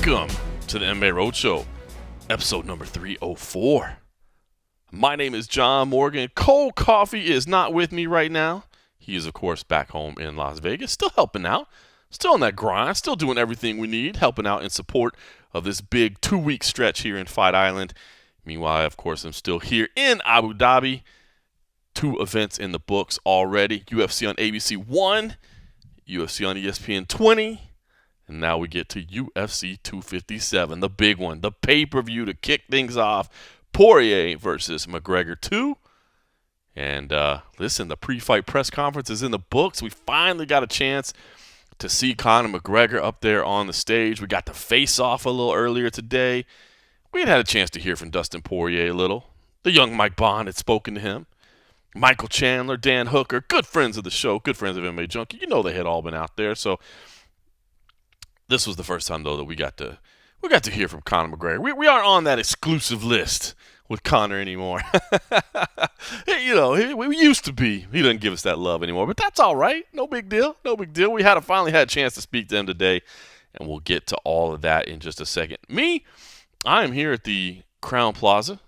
Welcome to the MMA Roadshow, episode number 304. My name is John Morgan. Cold Coffee is not with me right now. He is, of course, back home in Las Vegas, still helping out, still on that grind, still doing everything we need, helping out in support of this big 2-week stretch here in Fight Island. Meanwhile, of course, I'm still here in Abu Dhabi. 2 events in the books already. UFC on ABC 1, UFC on ESPN 20, and now we get to UFC 257, the big one, the pay-per-view to kick things off. Poirier versus McGregor 2. And listen, the pre-fight press conference is in the books. We finally got a chance to see Conor McGregor up there on the stage. We got the face-off a little earlier today. We had a chance to hear from Dustin Poirier a little. The young Mike Bond had spoken to him. Michael Chandler, Dan Hooker, good friends of the show, good friends of MMA Junkie. You know they had all been out there. So this was the first time, though, that we got to hear from Conor McGregor. We aren't on that exclusive list with Conor anymore. You know, we used to be. He doesn't give us that love anymore, but that's all right. No big deal. No big deal. We finally had a chance to speak to him today, and we'll get to all of that in just a second. I am here at the Crown Plaza.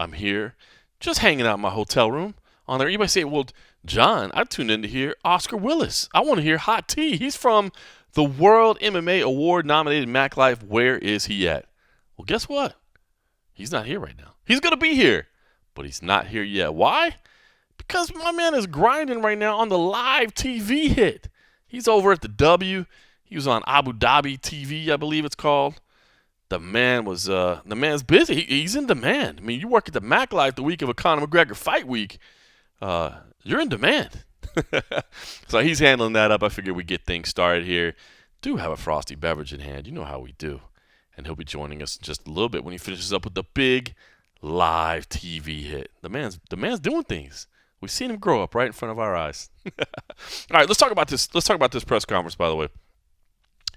I'm here just hanging out in my hotel room. On there, you might say, well, John, I tuned in to hear Oscar Willis. I want to hear Hot Tea. He's from the World MMA Award-nominated Mac Life. Where is he at? Well, guess what? He's not here right now. He's going to be here, but he's not here yet. Why? Because my man is grinding right now on the live TV hit. He's over at the W. He was on Abu Dhabi TV, I believe it's called. The man's busy. He's in demand. I mean, you work at the Mac Life the week of a Conor McGregor fight week. You're in demand. So he's handling that up. I figured we'd get things started here. Do have a frosty beverage in hand. You know how we do. And he'll be joining us in just a little bit when he finishes up with the big live TV hit. The man's doing things. We've seen him grow up right in front of our eyes. All right, let's talk about this. Let's talk about this press conference, by the way.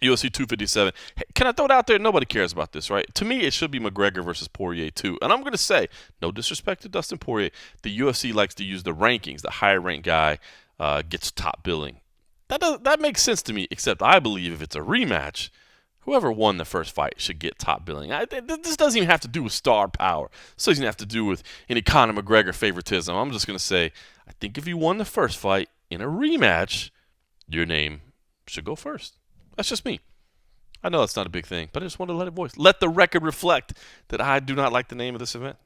UFC 257. Hey, can I throw it out there? Nobody cares about this, right? To me, it should be McGregor versus Poirier 2. And I'm going to say, no disrespect to Dustin Poirier, the UFC likes to use the rankings. The higher-ranked guy gets top billing. That makes sense to me, except I believe if it's a rematch, whoever won the first fight should get top billing. This doesn't even have to do with star power. This doesn't have to do with any Conor McGregor favoritism. I'm just going to say, I think if you won the first fight in a rematch, your name should go first. That's just me. I know that's not a big thing, but I just wanted to let it voice. Let the record reflect that I do not like the name of this event.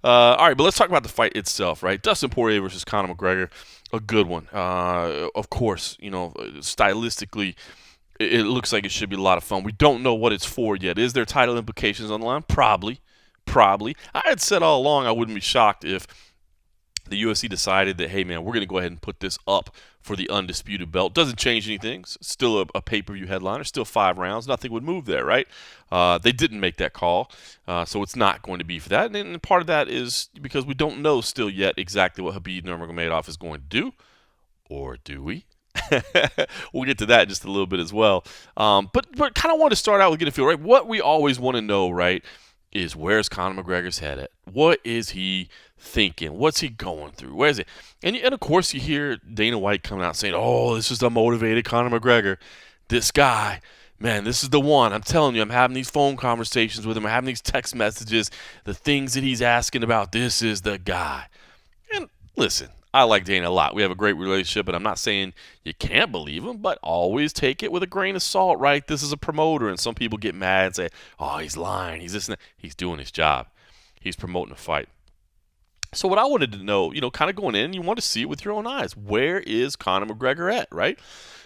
All right, but let's talk about the fight itself, right? Dustin Poirier versus Conor McGregor, a good one. Of course, you know, stylistically, it looks like it should be a lot of fun. We don't know what it's for yet. Is there title implications on the line? Probably. I had said all along I wouldn't be shocked if the UFC decided that, hey, man, we're going to go ahead and put this up for the undisputed belt. Doesn't change anything. It's still a pay-per-view headliner. Still 5 rounds. Nothing would move there, right? They didn't make that call, so it's not going to be for that. And part of that is because we don't know still yet exactly what Khabib Nurmagomedov is going to do. Or do we? We'll get to that in just a little bit as well. But kind of want to start out with getting a feel, right? What we always want to know, right, is where's Conor McGregor's head at? What is he thinking? What's he going through? Where is it? And of course you hear Dana White coming out saying, oh, this is the motivated Conor McGregor. This guy, man, this is the one. I'm telling you, I'm having these phone conversations with him. I'm having these text messages, the things that he's asking about. This is the guy. And listen, I like Dana a lot. We have a great relationship, and I'm not saying you can't believe him, but always take it with a grain of salt, right? This is a promoter, and some people get mad and say, oh, he's lying. He's this and that. He's doing his job. He's promoting a fight. So what I wanted to know, you know, kind of going in, you want to see it with your own eyes. Where is Conor McGregor at, right?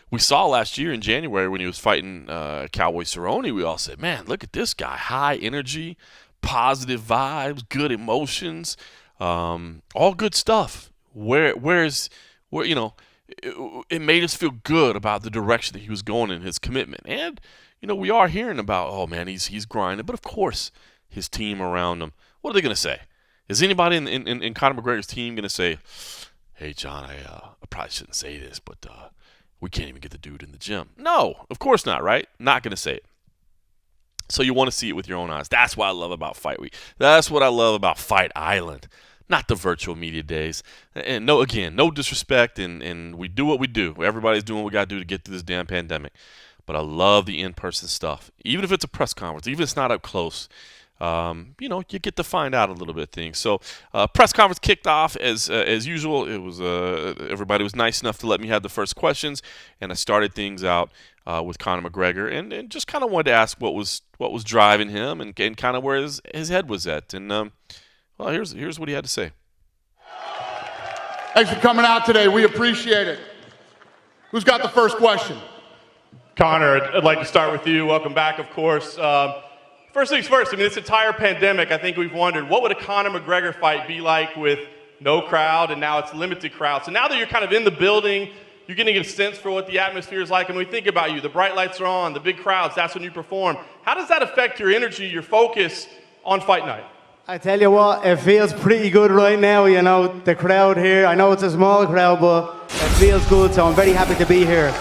We saw last year in January when he was fighting Cowboy Cerrone, we all said, man, look at this guy. High energy, positive vibes, good emotions, all good stuff. Where you know, it made us feel good about the direction that he was going in his commitment. And, you know, we are hearing about, oh, man, he's grinding. But, of course, his team around him, what are they going to say? Is anybody in Conor McGregor's team going to say, hey, John, I probably shouldn't say this, but we can't even get the dude in the gym? No, of course not, right? Not going to say it. So you want to see it with your own eyes. That's what I love about Fight Week. That's what I love about Fight Island. Not the virtual media days. And no disrespect, and we do what we do. Everybody's doing what we got to do to get through this damn pandemic. but I love the in-person stuff. Even if it's a press conference, even if it's not up close, you get to find out a little bit of things. So, press conference kicked off as usual. It was everybody was nice enough to let me have the first questions, and I started things out with Conor McGregor, and just kind of wanted to ask what was driving him and kind of where his head was at. And well, here's what he had to say. Thanks for coming out today. We appreciate it. Who's got the first question? Conor, I'd like to start with you. Welcome back, of course. First things first, I mean, this entire pandemic, I think we've wondered, what would a Conor McGregor fight be like with no crowd, and now it's limited crowd? So now that you're kind of in the building, you're getting a sense for what the atmosphere is like, and we think about you, the bright lights are on, the big crowds, that's when you perform. How does that affect your energy, your focus on fight night? I tell you what, it feels pretty good right now, the crowd here. I know it's a small crowd, but it feels good, so I'm very happy to be here.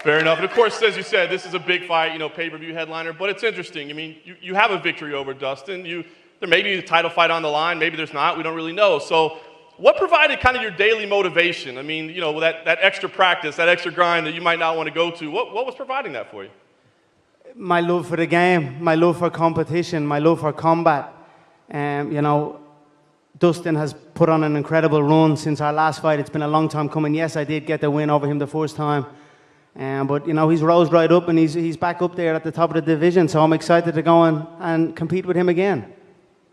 Fair enough. And of course, as you said, this is a big fight, pay-per-view headliner, but it's interesting. I mean, you have a victory over Dustin. There may be a title fight on the line, maybe there's not, we don't really know. So what provided kind of your daily motivation? I mean, that extra practice, that extra grind that you might not want to go to, what was providing that for you? My love for the game, my love for competition, my love for combat. Dustin has put on an incredible run since our last fight. It's been a long time coming. Yes, I did get the win over him the first time. But he's rose right up, and he's back up there at the top of the division, so I'm excited to go and compete with him again.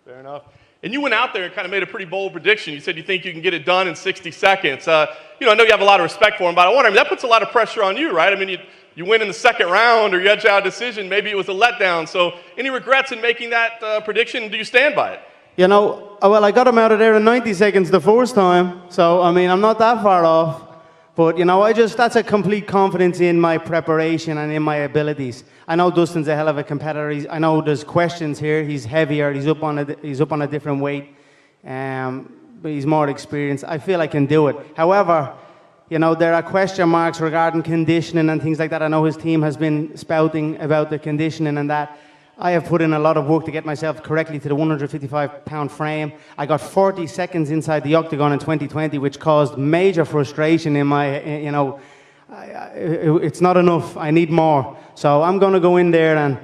Fair enough. And you went out there and kind of made a pretty bold prediction. You said you think you can get it done in 60 seconds. I know you have a lot of respect for him, but I wonder, that puts a lot of pressure on you, right? I mean, you win in the second round, or you edge out a decision. Maybe it was a letdown. So any regrets in making that prediction? Do you stand by it? Well, I got him out of there in 90 seconds the first time, so, I'm not that far off. But, that's a complete confidence in my preparation and in my abilities. I know Dustin's a hell of a competitor. I know there's questions here. He's heavier. He's up on a different weight. But he's more experienced. I feel I can do it. However, there are question marks regarding conditioning and things like that. I know his team has been spouting about the conditioning and that. I have put in a lot of work to get myself correctly to the 155-pound frame. I got 40 seconds inside the octagon in 2020, which caused major frustration in my, it's not enough. I need more. So I'm going to go in there, and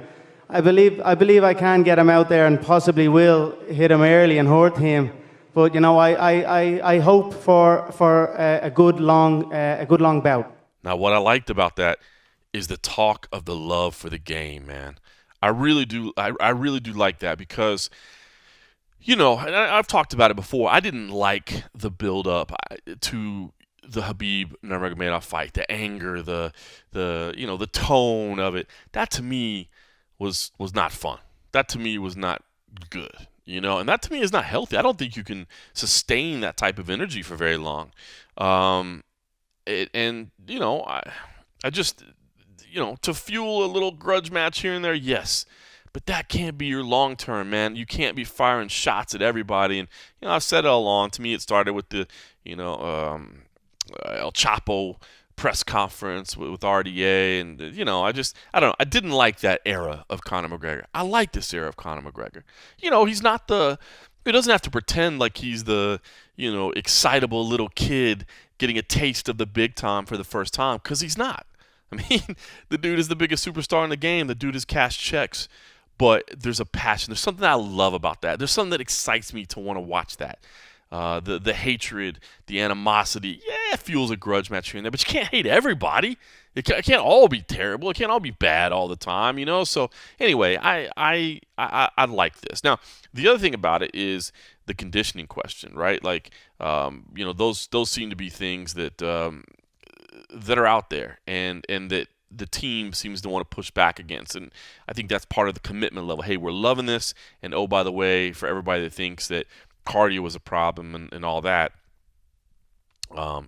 I believe I can get him out there and possibly will hit him early and hurt him. But, I hope for a good long bout. Now, what I liked about that is the talk of the love for the game, man. I really do like that because, and I've talked about it before. I didn't like the build-up to the Khabib Nurmagomedov fight, the anger, the tone of it. That to me was not fun. That to me was not good, and that to me is not healthy. I don't think you can sustain that type of energy for very long. I just. To fuel a little grudge match here and there, yes. But that can't be your long term, man. You can't be firing shots at everybody. And, I've said it all along. To me, it started with the, El Chapo press conference with RDA. And, I don't know. I didn't like that era of Conor McGregor. I like this era of Conor McGregor. He's not he doesn't have to pretend like he's the, excitable little kid getting a taste of the big time for the first time, because he's not. I mean, the dude is the biggest superstar in the game. The dude has cashed checks, but there's a passion. There's something I love about that. There's something that excites me to want to watch that. The hatred, the animosity, it fuels a grudge match here and there, but you can't hate everybody. It can't all be terrible. It can't all be bad all the time, So anyway, I like this. Now, the other thing about it is the conditioning question, right? Like, those seem to be things that are out there and that the team seems to want to push back against. And I think that's part of the commitment level. Hey, we're loving this. And oh, by the way, for everybody that thinks that cardio is a problem and all that,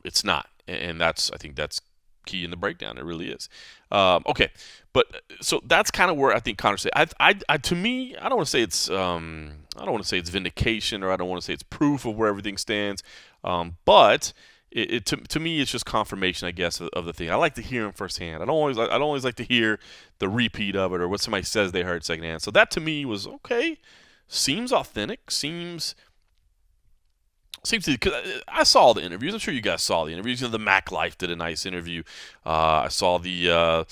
it's not. And I think that's key in the breakdown. It really is. Okay. But so that's kind of where I think Conor said, to me, I don't want to say it's vindication, or I don't want to say it's proof of where everything stands. But to me, it's just confirmation, I guess, of the thing. I like to hear him firsthand. I don't always like to hear the repeat of it or what somebody says they heard secondhand. So that to me was okay. Seems authentic. Seems seems to, cause I saw the interviews. I'm sure you guys saw the interviews. You know, the Mac Life did a nice interview. I saw the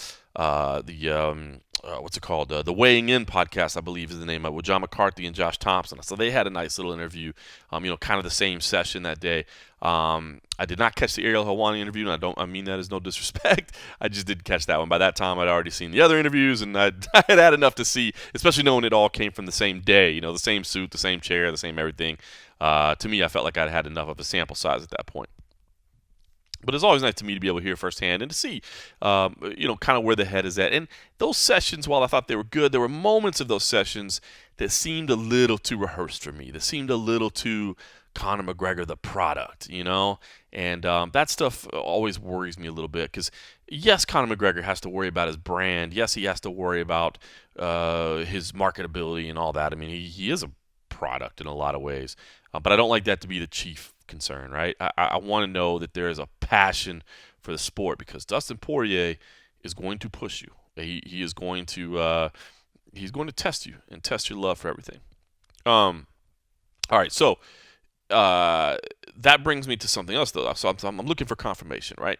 what's it called? The Weighing In podcast, I believe is the name of it, with John McCarthy and Josh Thompson. So they had a nice little interview. Kind of the same session that day. I did not catch the Ariel Helwani interview, and I mean that as no disrespect. I just didn't catch that one. By that time, I'd already seen the other interviews, and I had enough to see, especially knowing it all came from the same day. The same suit, the same chair, the same everything. To me, I felt like I'd had enough of a sample size at that point. But it's always nice to me to be able to hear firsthand and to see, kind of where the head is at. And those sessions, while I thought they were good, there were moments of those sessions that seemed a little too rehearsed for me. That seemed a little too Conor McGregor, the product, And that stuff always worries me a little bit because, yes, Conor McGregor has to worry about his brand. Yes, he has to worry about his marketability and all that. I mean, he is a product in a lot of ways. But I don't like that to be the chief concern, right? I want to know that there is a passion for the sport because Dustin Poirier is going to push you. He is going to test you and test your love for everything. All right, so that brings me to something else though. So I'm looking for confirmation, right?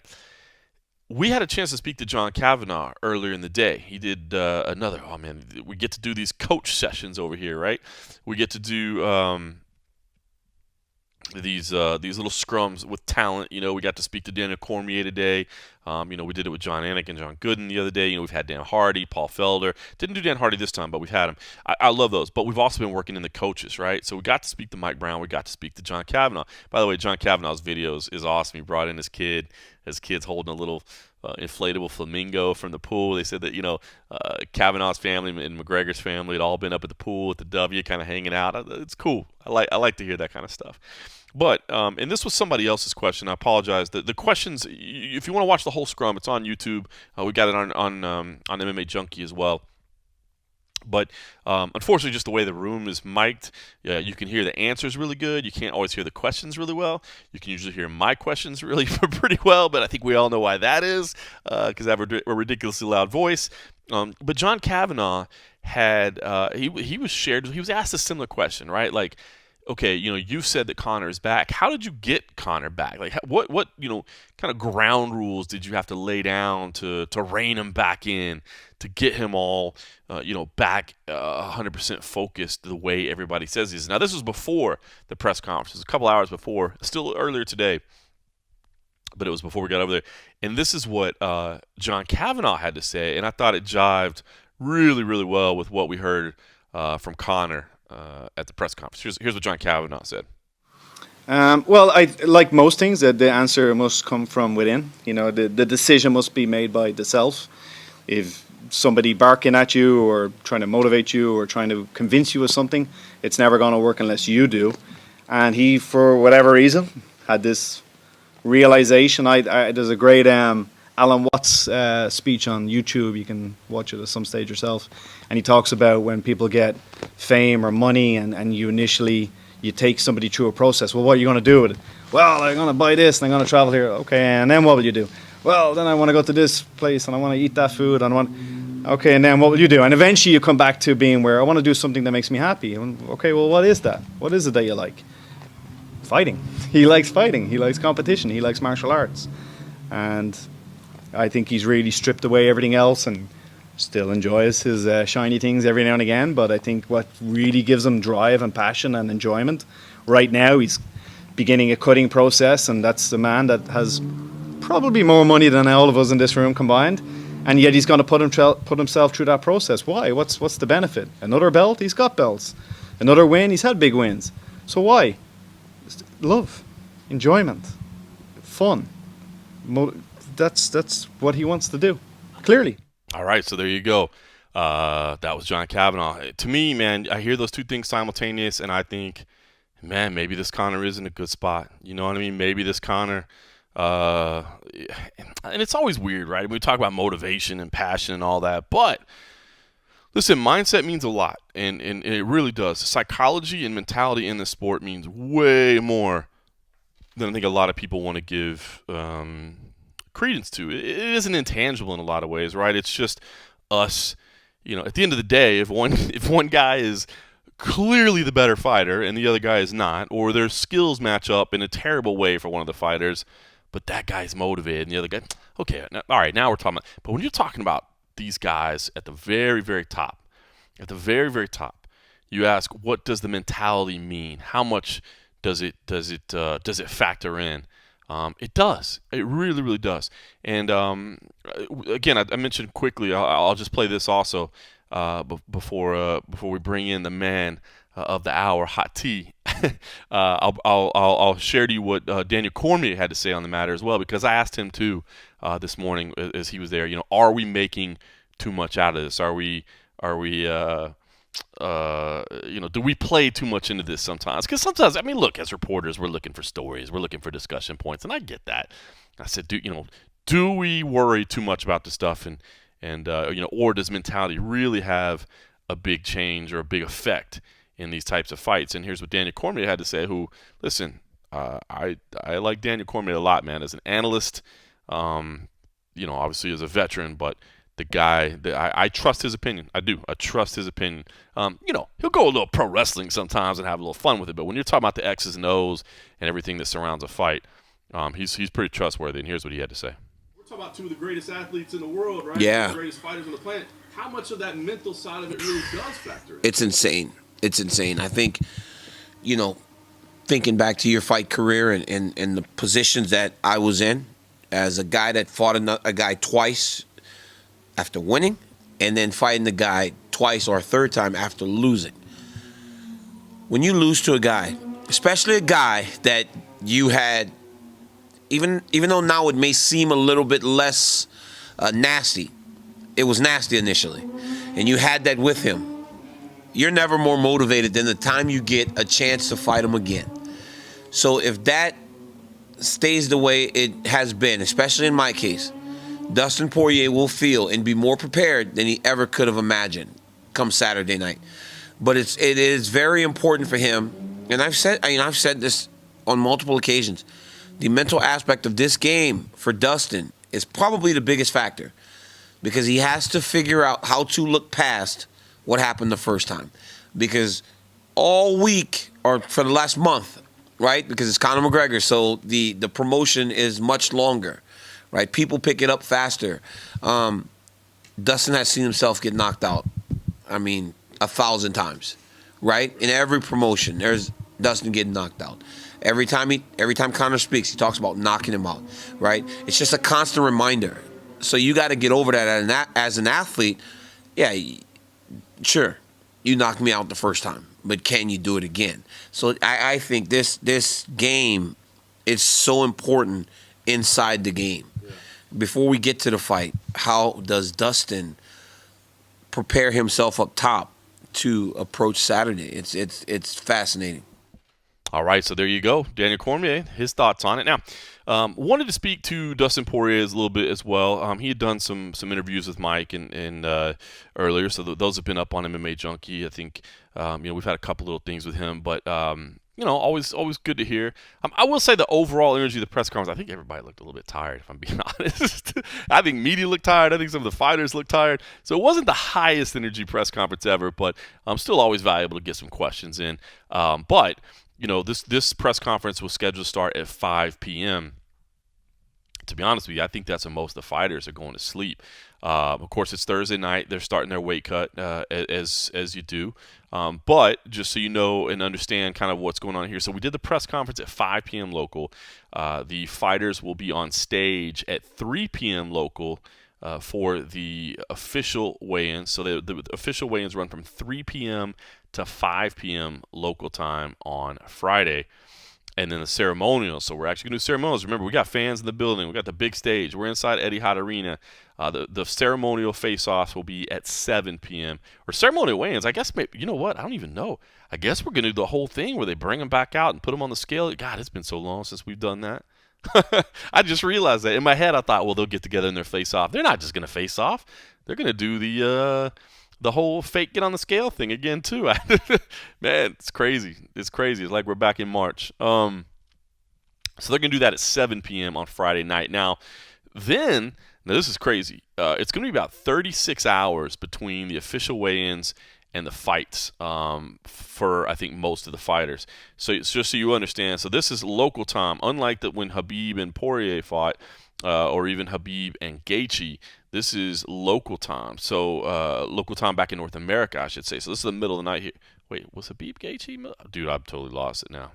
We had a chance to speak to John Kavanagh earlier in the day. He did another. Oh man, we get to do these coach sessions over here, right? We get to do these little scrums with talent. We got to speak to Daniel Cormier today. We did it with John Anik and John Gooden the other day. We've had Dan Hardy, Paul Felder. Didn't do Dan Hardy this time, but we've had him. I love those. But we've also been working in the coaches, right? So we got to speak to Mike Brown. We got to speak to John Kavanagh. By the way, John Kavanagh's videos is awesome. He brought in his kid. His kid's holding a little inflatable flamingo from the pool. They said that, Kavanagh's family and McGregor's family had all been up at the pool at the W kind of hanging out. It's cool. I like to hear that kind of stuff. But, and this was somebody else's question. I apologize. The questions, if you want to watch the whole scrum, it's on YouTube. We got it on MMA Junkie as well. But unfortunately, just the way the room is mic'd, you can hear the answers really good. You can't always hear the questions really well. You can usually hear my questions really pretty well, but I think we all know why that is, because I have a ridiculously loud voice. But John Kavanagh had he was asked a similar question, right? Like, okay, you said that Conor is back. How did you get Conor back? Like, what kind of ground rules did you have to lay down to rein him back in, to get him all, back 100% focused the way everybody says he is? Now, this was before the press conference. It was a couple hours before, still earlier today, but it was before we got over there. And this is what John Kavanagh had to say, and I thought it jived really, really well with what we heard from Conor at the press conference. Here's what John Kavanagh said. Well, I like most things that the answer must come from within. The decision must be made by the self. If somebody barking at you or trying to motivate you or trying to convince you of something, it's never going to work unless you do. And he, for whatever reason, had this realization. There's a great Alan Watts speech on YouTube. You can watch it at some stage yourself. And he talks about when people get fame or money and you take somebody through a process. Well, what are you going to do with it? Well, I'm going to buy this and I'm going to travel here. Okay, and then what will you do? Well, then I want to go to this place and I want to eat that food. Okay, and then what will you do? And eventually you come back to being where I want to do something that makes me happy. Okay, well, what is that? What is it that you like? Fighting. He likes fighting. He likes competition. He likes martial arts. And I think he's really stripped away everything else and still enjoys his shiny things every now and again. But I think what really gives him drive and passion and enjoyment right now, he's beginning a cutting process, and that's the man that has probably more money than all of us in this room combined, and yet he's going to put himself through that process. Why? What's the benefit? Another belt? He's got belts. Another win? He's had big wins. So why? Love, enjoyment, fun. That's what he wants to do, clearly. All right, so there you go. That was John Kavanagh. To me, man, I hear those two things simultaneous, and I think, man, maybe this Conor is in a good spot. You know what I mean? Maybe this Conor, and it's always weird, right? We talk about motivation and passion and all that, but listen, mindset means a lot, and it really does. Psychology and mentality in the sport means way more than I think a lot of people want to give credence to. It isn't intangible in a lot of ways, right? It's just us. At the end of the day, if one guy is clearly the better fighter and the other guy is not, or their skills match up in a terrible way for one of the fighters, but that guy's motivated and the other guy, okay, all right, now we're talking about, but when you're talking about these guys at the very, very top, you ask, what does the mentality mean? How much does it factor in? It does. It really, really does. And again, I mentioned quickly. I'll just play this also before we bring in the man of the hour, Hot T. I'll share to you what Daniel Cormier had to say on the matter as well, because I asked him too this morning as he was there. Are we making too much out of this? Are we do we play too much into this sometimes? Because sometimes, I mean, look, as reporters, we're looking for stories, we're looking for discussion points, and I get that. I said, do we worry too much about this stuff, or does mentality really have a big change or a big effect in these types of fights? And here's what Daniel Cormier had to say. Listen, I like Daniel Cormier a lot, man, as an analyst, obviously as a veteran, but the guy that I trust his opinion. I do. I trust his opinion. He'll go a little pro wrestling sometimes and have a little fun with it. But when you're talking about the X's and O's and everything that surrounds a fight, he's pretty trustworthy. And here's what he had to say. We're talking about two of the greatest athletes in the world, right? Yeah. The greatest fighters on the planet. How much of that mental side of it really does factor in? It's insane. I think, thinking back to your fight career and the positions that I was in as a guy that fought a guy twice after winning, and then fighting the guy twice or a third time after losing. When you lose to a guy, especially a guy that you had, even though now it may seem a little bit less nasty, it was nasty initially, and you had that with him, you're never more motivated than the time you get a chance to fight him again. So if that stays the way it has been, especially in my case, Dustin Poirier will feel and be more prepared than he ever could have imagined come Saturday night. But it is very important for him, and I've said this on multiple occasions. The mental aspect of this game for Dustin is probably the biggest factor, because he has to figure out how to look past what happened the first time. Because all week, or for the last month, right? Because it's Conor McGregor, so the promotion is much longer. Right, people pick it up faster. Dustin has seen himself get knocked out. 1,000 times, right? In every promotion, there's Dustin getting knocked out. Every time Conor speaks, he talks about knocking him out, right? It's just a constant reminder. So you got to get over that as an athlete. Yeah, sure, you knocked me out the first time, but can you do it again? So I think this game is so important inside the game. Before we get to the fight, how does Dustin prepare himself up top to approach Saturday? It's fascinating. All right, so there you go. Daniel Cormier, his thoughts on it. Now, wanted to speak to Dustin Poirier a little bit as well. He had done some interviews with Mike and earlier, so those have been up on MMA Junkie. I think we've had a couple little things with him, but always good to hear. I will say the overall energy of the press conference, I think everybody looked a little bit tired, if I'm being honest. I think media looked tired. I think some of the fighters looked tired. So it wasn't the highest energy press conference ever, but still always valuable to get some questions in. But this press conference was scheduled to start at 5 p.m. To be honest with you, I think that's when most of the fighters are going to sleep. Of course, it's Thursday night. They're starting their weight cut as you do. But just so you know and understand kind of what's going on here. So we did the press conference at 5 p.m. local. The fighters will be on stage at 3 p.m. local for the official weigh-ins. So the official weigh-ins run from 3 p.m. to 5 p.m. local time on Friday. And then the ceremonials. So we're actually going to do ceremonials. Remember, we got fans in the building. We got the big stage. We're inside Etihad Arena. The ceremonial face-offs will be at 7 p.m. Or ceremonial weigh-ins. I guess, maybe, you know what? I don't even know. I guess we're going to do the whole thing where they bring them back out and put them on the scale. God, it's been so long since we've done that. I just realized that. In my head, I thought, well, they'll get together in their face-off. They're not just going to face off. They're going to do the whole fake get on the scale thing again too. Man, it's crazy. It's crazy. It's like we're back in March. So they're going to do that at 7 p.m. on Friday night. Now this is crazy. It's going to be about 36 hours between the official weigh-ins and the fights for, I think, most of the fighters. So it's just so you understand, so this is local time. Unlike that when Khabib and Poirier fought, or even Khabib and Gaethje, this is local time. So local time back in North America, I should say. So this is the middle of the night here. Wait, was Khabib Gaethje? Dude, I've totally lost it now.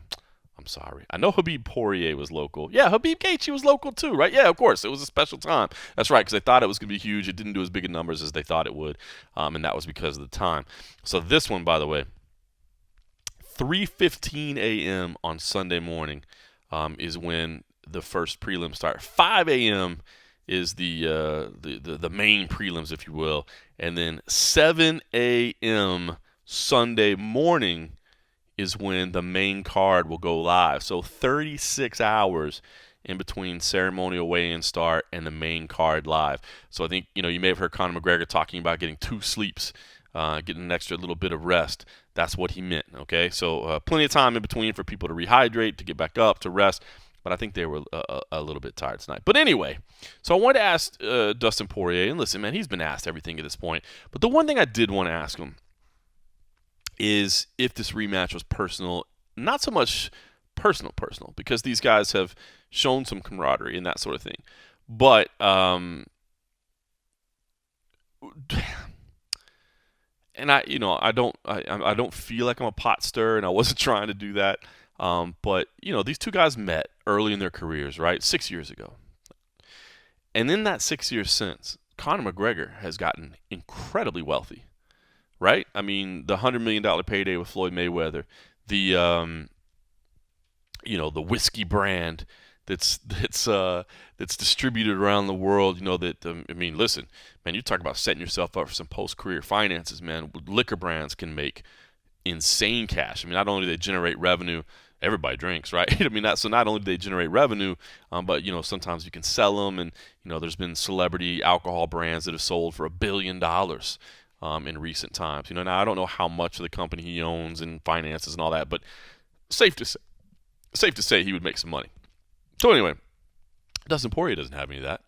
I'm sorry. I know Khabib Poirier was local. Yeah, Khabib Gaethje was local too, right? Yeah, of course. It was a special time. That's right, because they thought it was going to be huge. It didn't do as big of numbers as they thought it would, and that was because of the time. So this one, by the way, 3:15 a.m. on Sunday morning is when the first prelims start. 5 a.m. is the main prelims, if you will, and then 7 a.m. Sunday morning is when the main card will go live. So 36 hours in between ceremonial weigh-in start and the main card live. So I think, you may have heard Conor McGregor talking about getting 2 sleeps, getting an extra little bit of rest. That's what he meant, okay? So plenty of time in between for people to rehydrate, to get back up, to rest. But I think they were a little bit tired tonight. But anyway, so I wanted to ask Dustin Poirier, and listen, man, he's been asked everything at this point. But the one thing I did want to ask him is if this rematch was personal, not so much personal, because these guys have shown some camaraderie and that sort of thing. But and I don't feel like I'm a pot stirrer, and I wasn't trying to do that. But these two guys met early in their careers, right? 6 years ago, and in that 6 years since, Conor McGregor has gotten incredibly wealthy. Right? I mean, the $100 million payday with Floyd Mayweather, the the whiskey brand that's distributed around the world. Listen, man, you talk about setting yourself up for some post-career finances, man. Liquor brands can make insane cash. I mean, not only do they generate revenue, everybody drinks, right? So not only do they generate revenue, but sometimes you can sell them, and there's been celebrity alcohol brands that have sold for $1 billion. In recent times. Now I don't know how much of the company he owns and finances and all that, but safe to say he would make some money. So anyway, Dustin Poirier doesn't have any of that.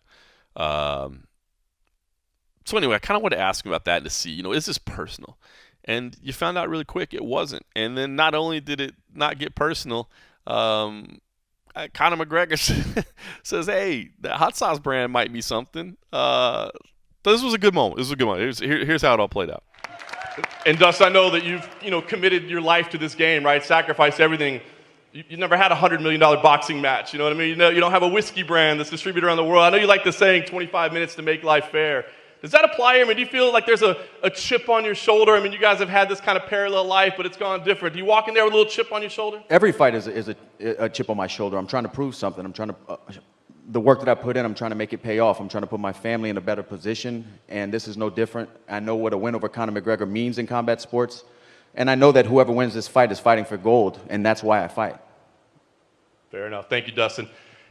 So anyway, I kind of want to ask him about that and to see, is this personal? And you found out really quick it wasn't. And then not only did it not get personal, Conor McGregor says, hey, that hot sauce brand might be something. This was a good moment. Here's how it all played out. And Dustin, I know that you've committed your life to this game, right? Sacrificed everything. You never had a $100 million boxing match. You know what I mean? You don't have a whiskey brand that's distributed around the world. I know you like the saying 25 minutes to make life fair. Does that apply here? I mean, do you feel like there's a chip on your shoulder? I mean, you guys have had this kind of parallel life, but it's gone different. Do you walk in there with a little chip on your shoulder? Every fight is a chip on my shoulder. I'm trying to prove something. I'm trying to the work that I put in, I'm trying to make it pay off. I'm trying to put my family in a better position, and this is no different. I know what a win over Conor McGregor means in combat sports, and I know that whoever wins this fight is fighting for gold, and that's why I fight. Fair enough. Thank you, Dustin.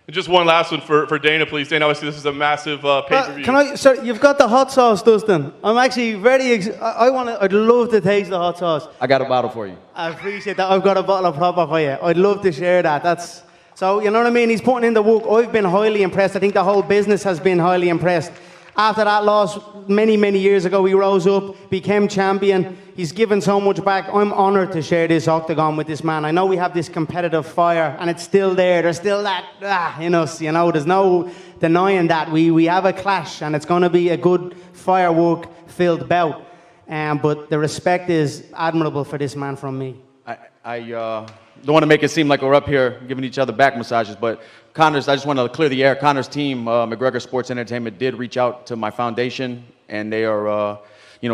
And just one last one for Dana, please. Dana, obviously this is a massive pay-per-view. Sir, you've got the hot sauce, Dustin. I'm actually I'd love to taste the hot sauce. I got a bottle for you. I appreciate that. I've got a bottle of proper for you. I'd love to share that. So, you know what I mean? He's putting in the work. I've been highly impressed. I think the whole business has been highly impressed. After that loss, many, many years ago, he rose up, became champion. He's given so much back. I'm honoured to share this octagon with this man. I know we have this competitive fire, and it's still there. There's still that in us, There's no denying that. We have a clash, and it's going to be a good firework-filled bout. But the respect is admirable for this man from me. I don't want to make it seem like we're up here giving each other back massages, but I just want to clear the air. Connor's team, McGregor Sports Entertainment, did reach out to my foundation, and they are,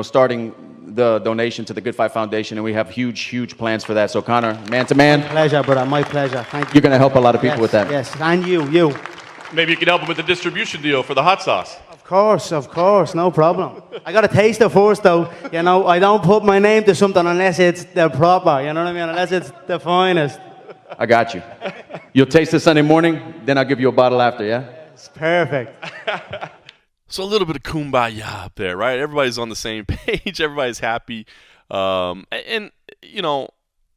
starting the donation to the Good Fight Foundation, and we have huge plans for that. So, Connor, man to man. My pleasure, brother. My pleasure. Thank you. You're going to help a lot of people with that. Yes, and you. Maybe you could help him with the distribution deal for the hot sauce. Of course, no problem. I got to taste it first, though. I don't put my name to something unless it's the proper, you know what I mean? Unless it's the finest. I got you. You'll taste it Sunday morning, then I'll give you a bottle after, yeah? It's perfect. So a little bit of kumbaya up there, right? Everybody's on the same page. Everybody's happy.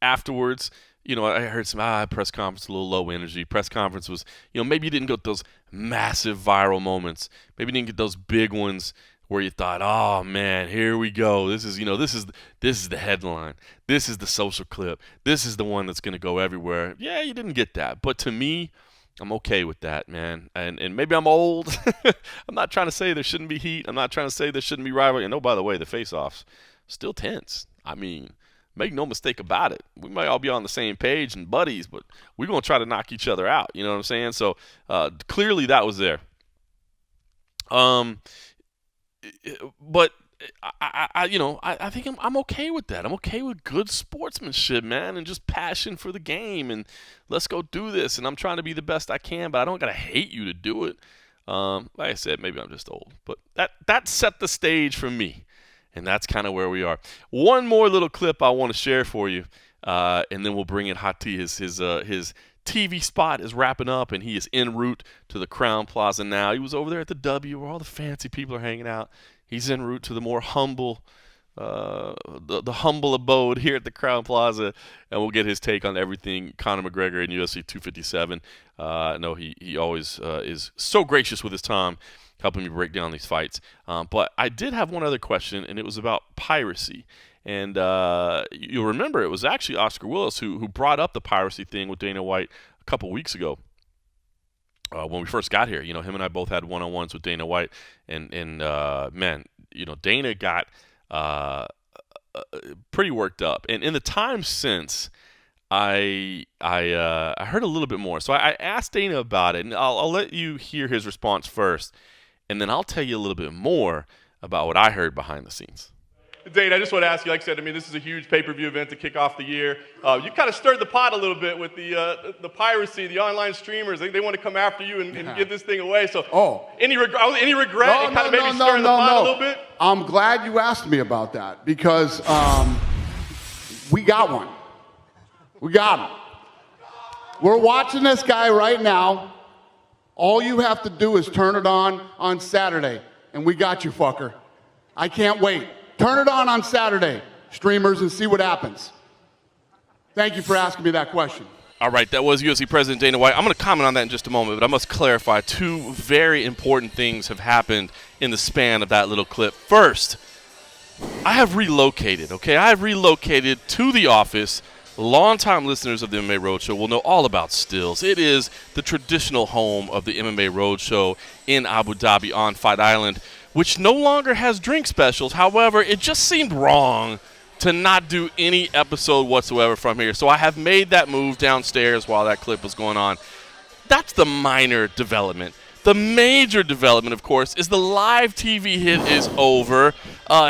Afterwards, I heard some press conference, a little low energy. Press conference was, maybe you didn't get those massive viral moments. Maybe you didn't get those big ones where you thought, oh man, here we go. This is the headline. This is the social clip. This is the one that's going to go everywhere. Yeah, you didn't get that. But to me, I'm okay with that, man. And maybe I'm old. I'm not trying to say there shouldn't be heat. I'm not trying to say there shouldn't be rivalry. And oh, by the way, the face-offs still tense. I mean, make no mistake about it. We might all be on the same page and buddies, but we're going to try to knock each other out. You know what I'm saying? So clearly that was there. But I think I'm okay with that. I'm okay with good sportsmanship, man, and just passion for the game, and let's go do this. And I'm trying to be the best I can, but I don't gotta hate you to do it. Like I said, maybe I'm just old, but that set the stage for me, and that's kind of where we are. One more little clip I want to share for you, and then we'll bring in Hot T. His TV spot is wrapping up, and he is en route to the Crown Plaza now. He was over there at the W where all the fancy people are hanging out. He's en route to the more humble, the humble abode here at the Crown Plaza, and we'll get his take on everything Conor McGregor in UFC 257. No, he always is so gracious with his time, helping me break down these fights. But I did have one other question, and it was about piracy. And you'll remember it was actually Oscar Willis who brought up the piracy thing with Dana White a couple weeks ago when we first got here. You know, him and I both had one-on-ones with Dana White, and man, you know, Dana got pretty worked up. And in the time since, I heard a little bit more. So I asked Dana about it, and I'll let you hear his response first, and then I'll tell you a little bit more about what I heard behind the scenes. Dane, I just want to ask you, like I said, I mean, this is a huge pay-per-view event to kick off the year. You kind of stirred the pot a little bit with the piracy, the online streamers. They want to come after you and give this thing away. So, any regret in kind of maybe stirring the pot a little bit? I'm glad you asked me about that because we got one. We got him. We're watching this guy right now. All you have to do is turn it on Saturday, and we got you, fucker. I can't wait. Turn it on Saturday, streamers, and see what happens. Thank you for asking me that question. All right, that was UFC President Dana White. I'm going to comment on that in just a moment, but I must clarify two very important things have happened in the span of that little clip. First, I have relocated, okay? I have relocated to the office. Longtime listeners of the MMA Roadshow will know all about Stills. It is the traditional home of the MMA Roadshow in Abu Dhabi on Fight Island, which no longer has drink specials. However, it just seemed wrong to not do any episode whatsoever from here. So I have made that move downstairs while that clip was going on. That's the minor development. The major development, of course, is the live TV hit is over.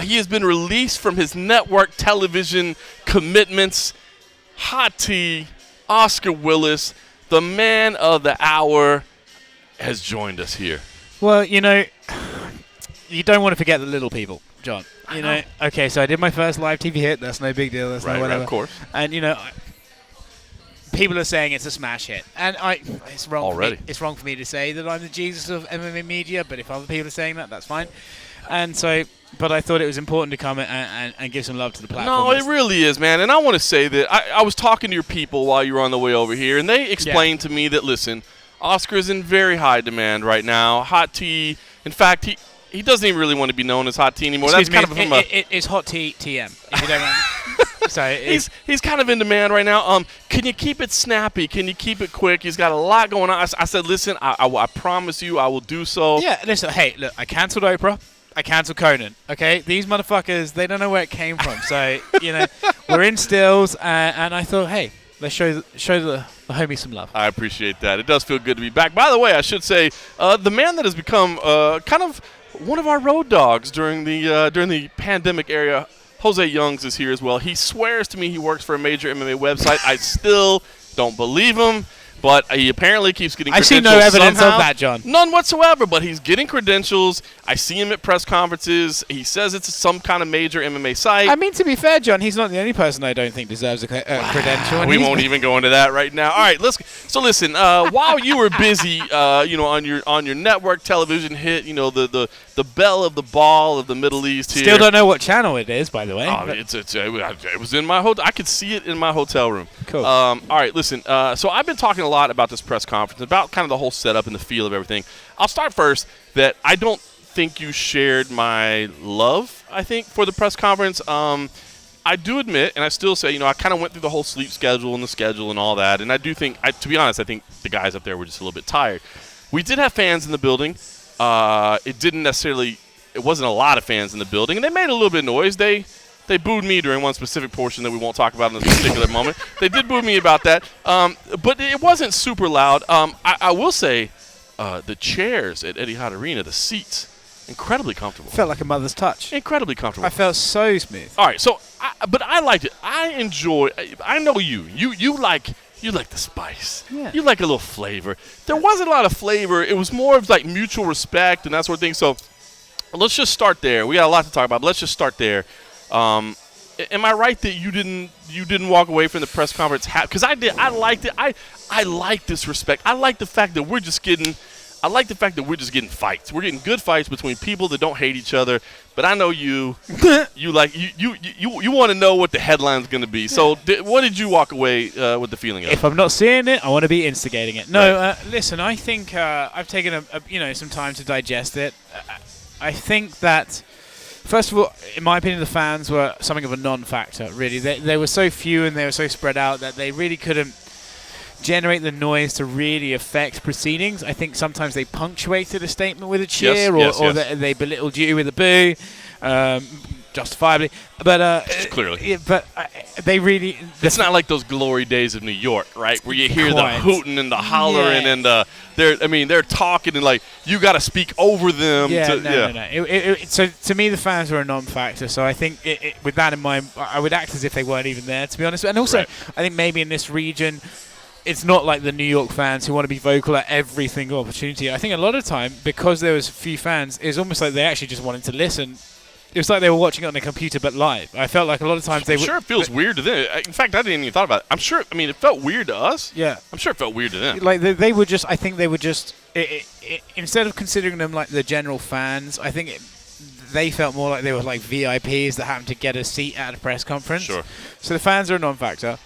He has been released from his network television commitments. Hot T, Oscar Willis, the man of the hour, has joined us here. Well, you know, you don't want to forget the little people, John. You know, okay, so I did my first live TV hit. That's no big deal. That's no whatever. Right, of course. And, you know, people are saying it's a smash hit. And it's wrong already. It's wrong for me to say that I'm the Jesus of MMA media, but if other people are saying that, that's fine. And so, but I thought it was important to come and give some love to the platform. No, it really is, man. And I want to say that I was talking to your people while you were on the way over here, and they explained to me that, listen, Oscar is in very high demand right now. Hot T, in fact, he doesn't even really want to be known as Hot T anymore. Excuse That's me, kind of it's Hot T TM, if you don't mind. So he's kind of in demand right now. Can you keep it snappy? Can you keep it quick? He's got a lot going on. I said, listen, I promise you I will do so. Yeah, listen, hey, look, I cancelled Oprah. I cancelled Conan, okay? These motherfuckers, they don't know where it came from. So, you know, we're in Stills, and I thought, hey, let's show the homie some love. I appreciate that. It does feel good to be back. By the way, I should say, the man that has become kind of one of our road dogs during the pandemic era, Jose Youngs, is here as well. He swears to me he works for a major MMA website. I still don't believe him. But he apparently keeps getting credentials. I see no evidence somehow. of that, John. None whatsoever, but he's getting credentials. I see him at press conferences. He says it's some kind of major MMA site. I mean, to be fair, John, he's not the only person I don't think deserves a credential. We won't even go into that right now. All right, so listen, while you were busy, on your network television hit, the belle of the ball of the Middle East here. Still don't know what channel it is, by the way. Oh, it was in my hotel. I could see it in my hotel room. Cool. All right, listen. So I've been talking a lot about this press conference, about kind of the whole setup and the feel of everything. I'll start first that I don't think you shared my love, I think, for the press conference. I do admit, and I still say, I kind of went through the whole sleep schedule and the schedule and all that, and I do think, to be honest, I think the guys up there were just a little bit tired. We did have fans in the building. It wasn't a lot of fans in the building, and they made a little bit of noise. They booed me during one specific portion that we won't talk about in this particular moment. They did boo me about that, but it wasn't super loud. I will say the chairs at Etihad Arena, the seats, incredibly comfortable. Felt like a mother's touch. Incredibly comfortable. I felt so smooth. All right, so but I liked it. I know you like the spice. Yeah. You like a little flavor. There wasn't a lot of flavor. It was more of like mutual respect and that sort of thing. So let's just start there. We got a lot to talk about, but let's just start there. Am I right that you didn't walk away from the press conference because I did? I liked it. I like this respect. I like the fact that we're just getting fights. We're getting good fights between people that don't hate each other. But I know you want to know what the headline's going to be. So what did you walk away with the feeling of? If I'm not seeing it, I want to be instigating it. No, right. Listen, I think I've taken some time to digest it. I think that, first of all, in my opinion, the fans were something of a non-factor, really. They were so few and they were so spread out that they really couldn't generate the noise to really affect proceedings. I think sometimes they punctuated a statement with a cheer, or they belittled you with a boo, justifiably. But clearly, yeah, but they really. It's not like those glory days of New York, right? Where you hear the hooting and the hollering and they're talking and like you got to speak over them. No. So to me, the fans were a non-factor. So I think with that in mind, I would act as if they weren't even there, to be honest. And also, I think maybe in this region, it's not like the New York fans who want to be vocal at every single opportunity. I think a lot of time, because there was few fans, it's almost like they actually just wanted to listen. It was like they were watching it on their computer, but live. I felt like a lot of times I'm sure it feels weird to them. In fact, I didn't even thought about it. It felt weird to us. Yeah. I'm sure it felt weird to them. Like they were just, I think they were just, instead of considering them like the general fans, I think they felt more like they were like VIPs that happened to get a seat at a press conference. Sure. So the fans are a non-factor.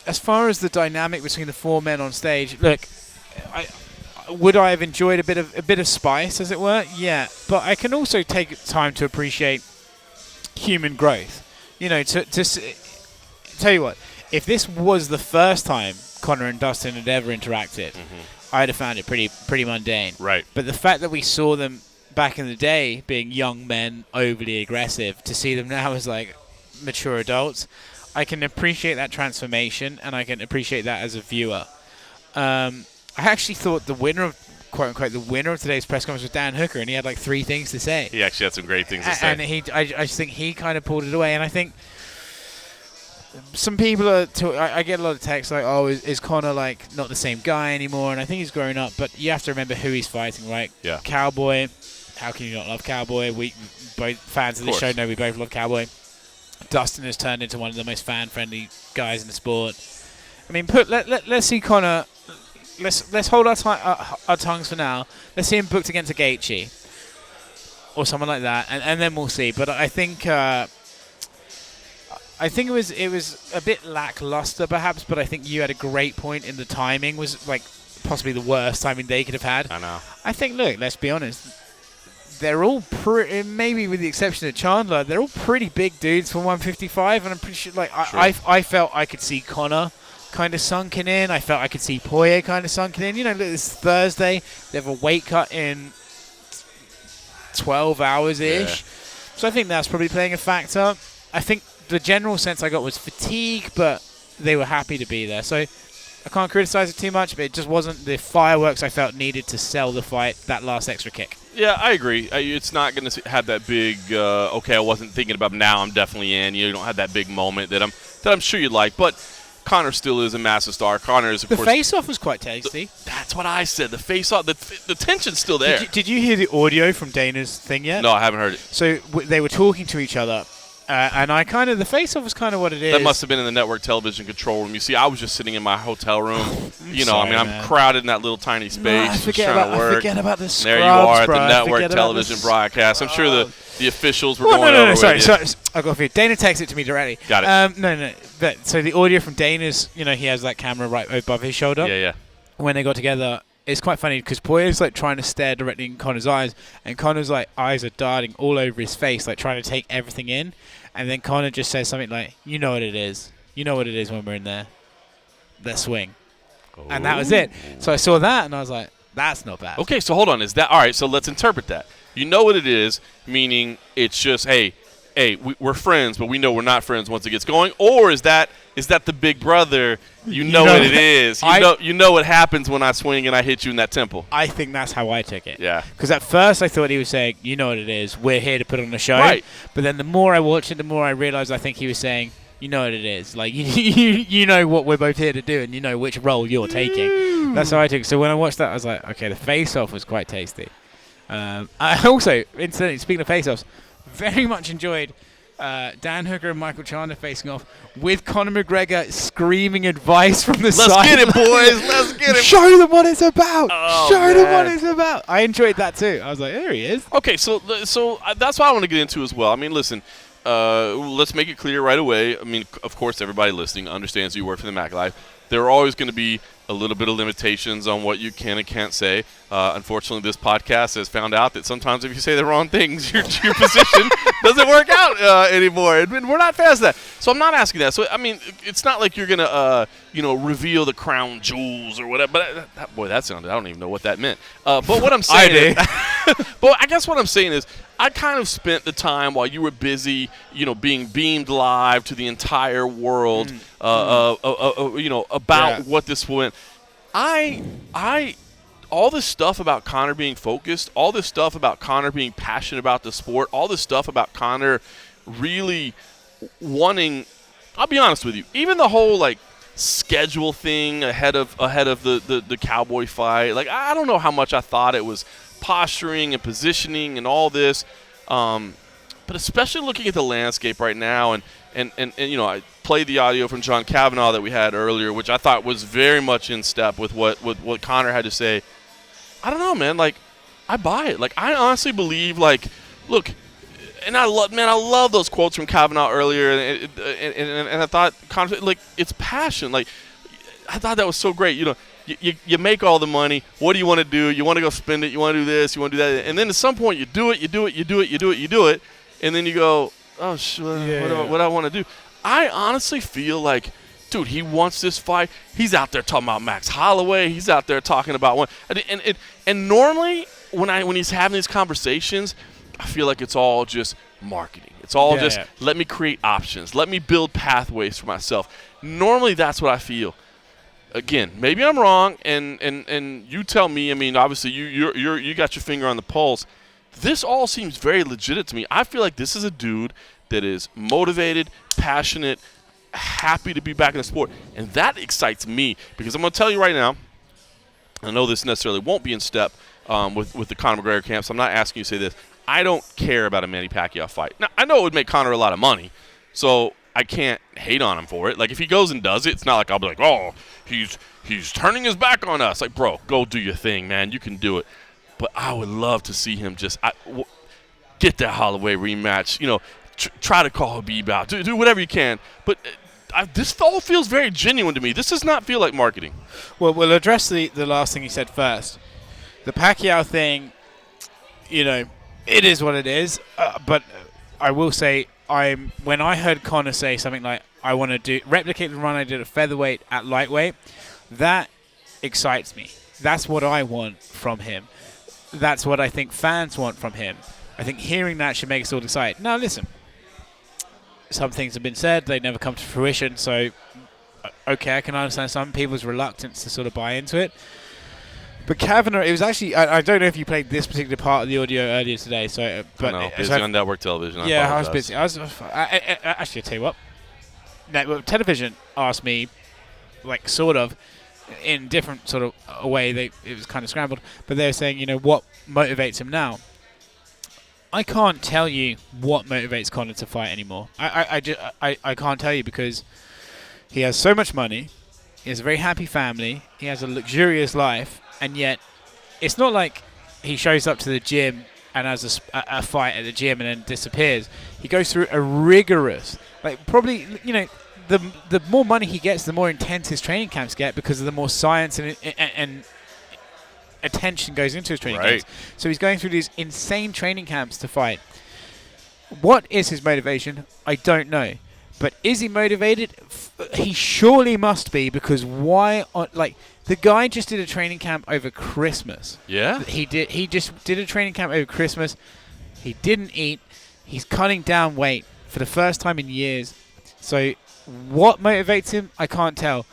As far as the dynamic between the four men on stage, look, would I have enjoyed a bit of spice, as it were? Yeah, but I can also take time to appreciate human growth. Tell you what, if this was the first time Conor and Dustin had ever interacted, I'd have found it pretty mundane. Right. But the fact that we saw them back in the day being young men, overly aggressive, to see them now as like mature adults, I can appreciate that transformation, and I can appreciate that as a viewer. I actually thought the winner of, quote unquote, the winner of today's press conference was Dan Hooker, and he had like 3 things to say. He actually had some great things to say. And I just think he kind of pulled it away. And I think some people I get a lot of texts like, "Oh, is Conor like not the same guy anymore?" And I think he's grown up, but you have to remember who he's fighting, right? Yeah. Cowboy. How can you not love Cowboy? We both fans of this show know we both love Cowboy. Dustin has turned into one of the most fan-friendly guys in the sport. I mean, let's see Conor. Let's hold our tongues for now. Let's see him booked against a Gaethje or someone like that, and then we'll see. But I think it was a bit lackluster, perhaps. But I think you had a great point in the timing was like possibly the worst timing they could have had. I know. I think. Look, let's be honest. They're all maybe with the exception of Chandler, they're all pretty big dudes for 155, and I'm pretty sure. Like I felt I could see Conor kind of sunken in. I felt I could see Poirier kind of sunken in. Look, it's Thursday. They have a weight cut in 12 hours-ish. Yeah. So I think that's probably playing a factor. I think the general sense I got was fatigue, but they were happy to be there. So I can't criticize it too much, but it just wasn't the fireworks I felt needed to sell the fight, that last extra kick. Yeah, I agree. It's not going to have that big, okay, I wasn't thinking about him, now I'm definitely in. You don't have that big moment that I'm sure you'd like. But Conor still is a massive star. Conor is, of course. The face-off was quite tasty. That's what I said. The face-off, the tension's still there. Did you hear the audio from Dana's thing yet? No, I haven't heard it. So they were talking to each other. And the face-off was kind of what it is. That must have been in the network television control room. You see, I was just sitting in my hotel room. I'm crowded in that little tiny space. I forget about the scrubs, there you are at bro. the network television broadcast. I'm sure the officials were going over sorry, with you. I got a few. Dana texted it to me directly. Got it. No. So the audio from Dana's, he has that camera right above his shoulder. Yeah. When they got together, it's quite funny because Poirier's like trying to stare directly in Connor's eyes, and Connor's like eyes are darting all over his face, like trying to take everything in. And then Connor just says something like, "You know what it is. You know what it is when we're in there. Let's swing." And that was it. So I saw that and I was like, "That's not bad." Okay, so hold on. Is that all right? So let's interpret that. You know what it is, meaning it's just, hey, we're friends, but we know we're not friends once it gets going. Or is that the big brother? You know what it is. You know what happens when I swing and I hit you in that temple. I think that's how I took it. Yeah. Because at first I thought he was saying, "You know what it is. We're here to put on a show." Right. But then the more I watched it, the more I realized I think he was saying, "You know what it is. Like you know what we're both here to do, and you know which role you're taking." That's how I took it. So when I watched that, I was like, "Okay, the face-off was quite tasty." I also, incidentally, speaking of face-offs, very much enjoyed Dan Hooker and Michael Chandler facing off with Conor McGregor screaming advice from the side. Let's get it, boys. Let's get it. Show them what it's about. Oh, Show them what man. it's about. I enjoyed that too. I was like, there he is. Okay, so that's what I want to get into as well. I mean, listen, let's make it clear right away. I mean, of course, everybody listening understands you work for the Mac Life. There are always going to be a little bit of limitations on what you can and can't say. Unfortunately, this podcast has found out that sometimes if you say the wrong things, your position doesn't work out anymore. And we're not fans of that. So I'm not asking that. So, I mean, it's not like you're going to, reveal the crown jewels or whatever. But that sounded, I don't even know what that meant. But what I'm saying but I guess what I'm saying is I kind of spent the time while you were busy, being beamed live to the entire world, about what this went. All this stuff about Conor being focused, all this stuff about Conor being passionate about the sport, all this stuff about Conor really wanting, I'll be honest with you, even the whole schedule thing ahead of the Cowboy fight, I don't know how much I thought it was posturing and positioning and all this, but especially looking at the landscape right now, and I played the audio from John Kavanagh that we had earlier, which I thought was very much in step with what Conor had to say. I don't know, man. I buy it. I honestly believe, look, and I love those quotes from Kavanagh earlier, and I thought Conor, it's passion. I thought that was so great. You make all the money. What do you want to do? You want to go spend it. You want to do this. You want to do that. And then at some point, you do it, and then you go, oh, what I want to do. I honestly feel like, dude, he wants this fight. He's out there talking about Max Holloway. He's out there talking about one. And normally, when he's having these conversations, I feel like it's all just marketing. It's all let me create options. Let me build pathways for myself. Normally, that's what I feel. Again, maybe I'm wrong, and you tell me. I mean, obviously, you got your finger on the pulse. This all seems very legit to me. I feel like this is a dude that is motivated, passionate, happy to be back in the sport, and that excites me because I'm going to tell you right now, I know this necessarily won't be in step with the Conor McGregor camp, so I'm not asking you to say this. I don't care about a Manny Pacquiao fight. Now, I know it would make Conor a lot of money, so I can't hate on him for it. If he goes and does it, it's not like I'll be like, oh, he's turning his back on us. Bro, go do your thing, man. You can do it. But I would love to see him just get that Holloway rematch. Try to call Habib out. Do whatever you can. But this all feels very genuine to me. This does not feel like marketing. Well, we'll address the last thing you said first. The Pacquiao thing, it is what it is. But I will say, when I heard Conor say something like, I want to replicate the run I did at featherweight at lightweight, that excites me. That's what I want from him. That's what I think fans want from him. I think hearing that should make us all excited. Now, listen. Some things have been said. They never come to fruition. So, okay, I can understand some people's reluctance to sort of buy into it. But Kavanagh, it was actually, I don't know if you played this particular part of the audio earlier today. So, but no, busy on network television. I was busy. Actually, I'll tell you what. Network television asked me, sort of, in different sort of a way. It was kind of scrambled. But they were saying, what motivates him now? I can't tell you what motivates Conor to fight anymore. I can't tell you because he has so much money, he has a very happy family, he has a luxurious life, and yet it's not like he shows up to the gym and has a fight at the gym and then disappears. He goes through a rigorous, probably, the more money he gets, the more intense his training camps get because of the more science and attention goes into his training Right. camps. So he's going through these insane training camps to fight. What is his motivation? I don't know. But is he motivated? He surely must be, because why? The guy just did a training camp over Christmas. Yeah. He just did a training camp over Christmas. He didn't eat. He's cutting down weight for the first time in years. So what motivates him? I can't tell.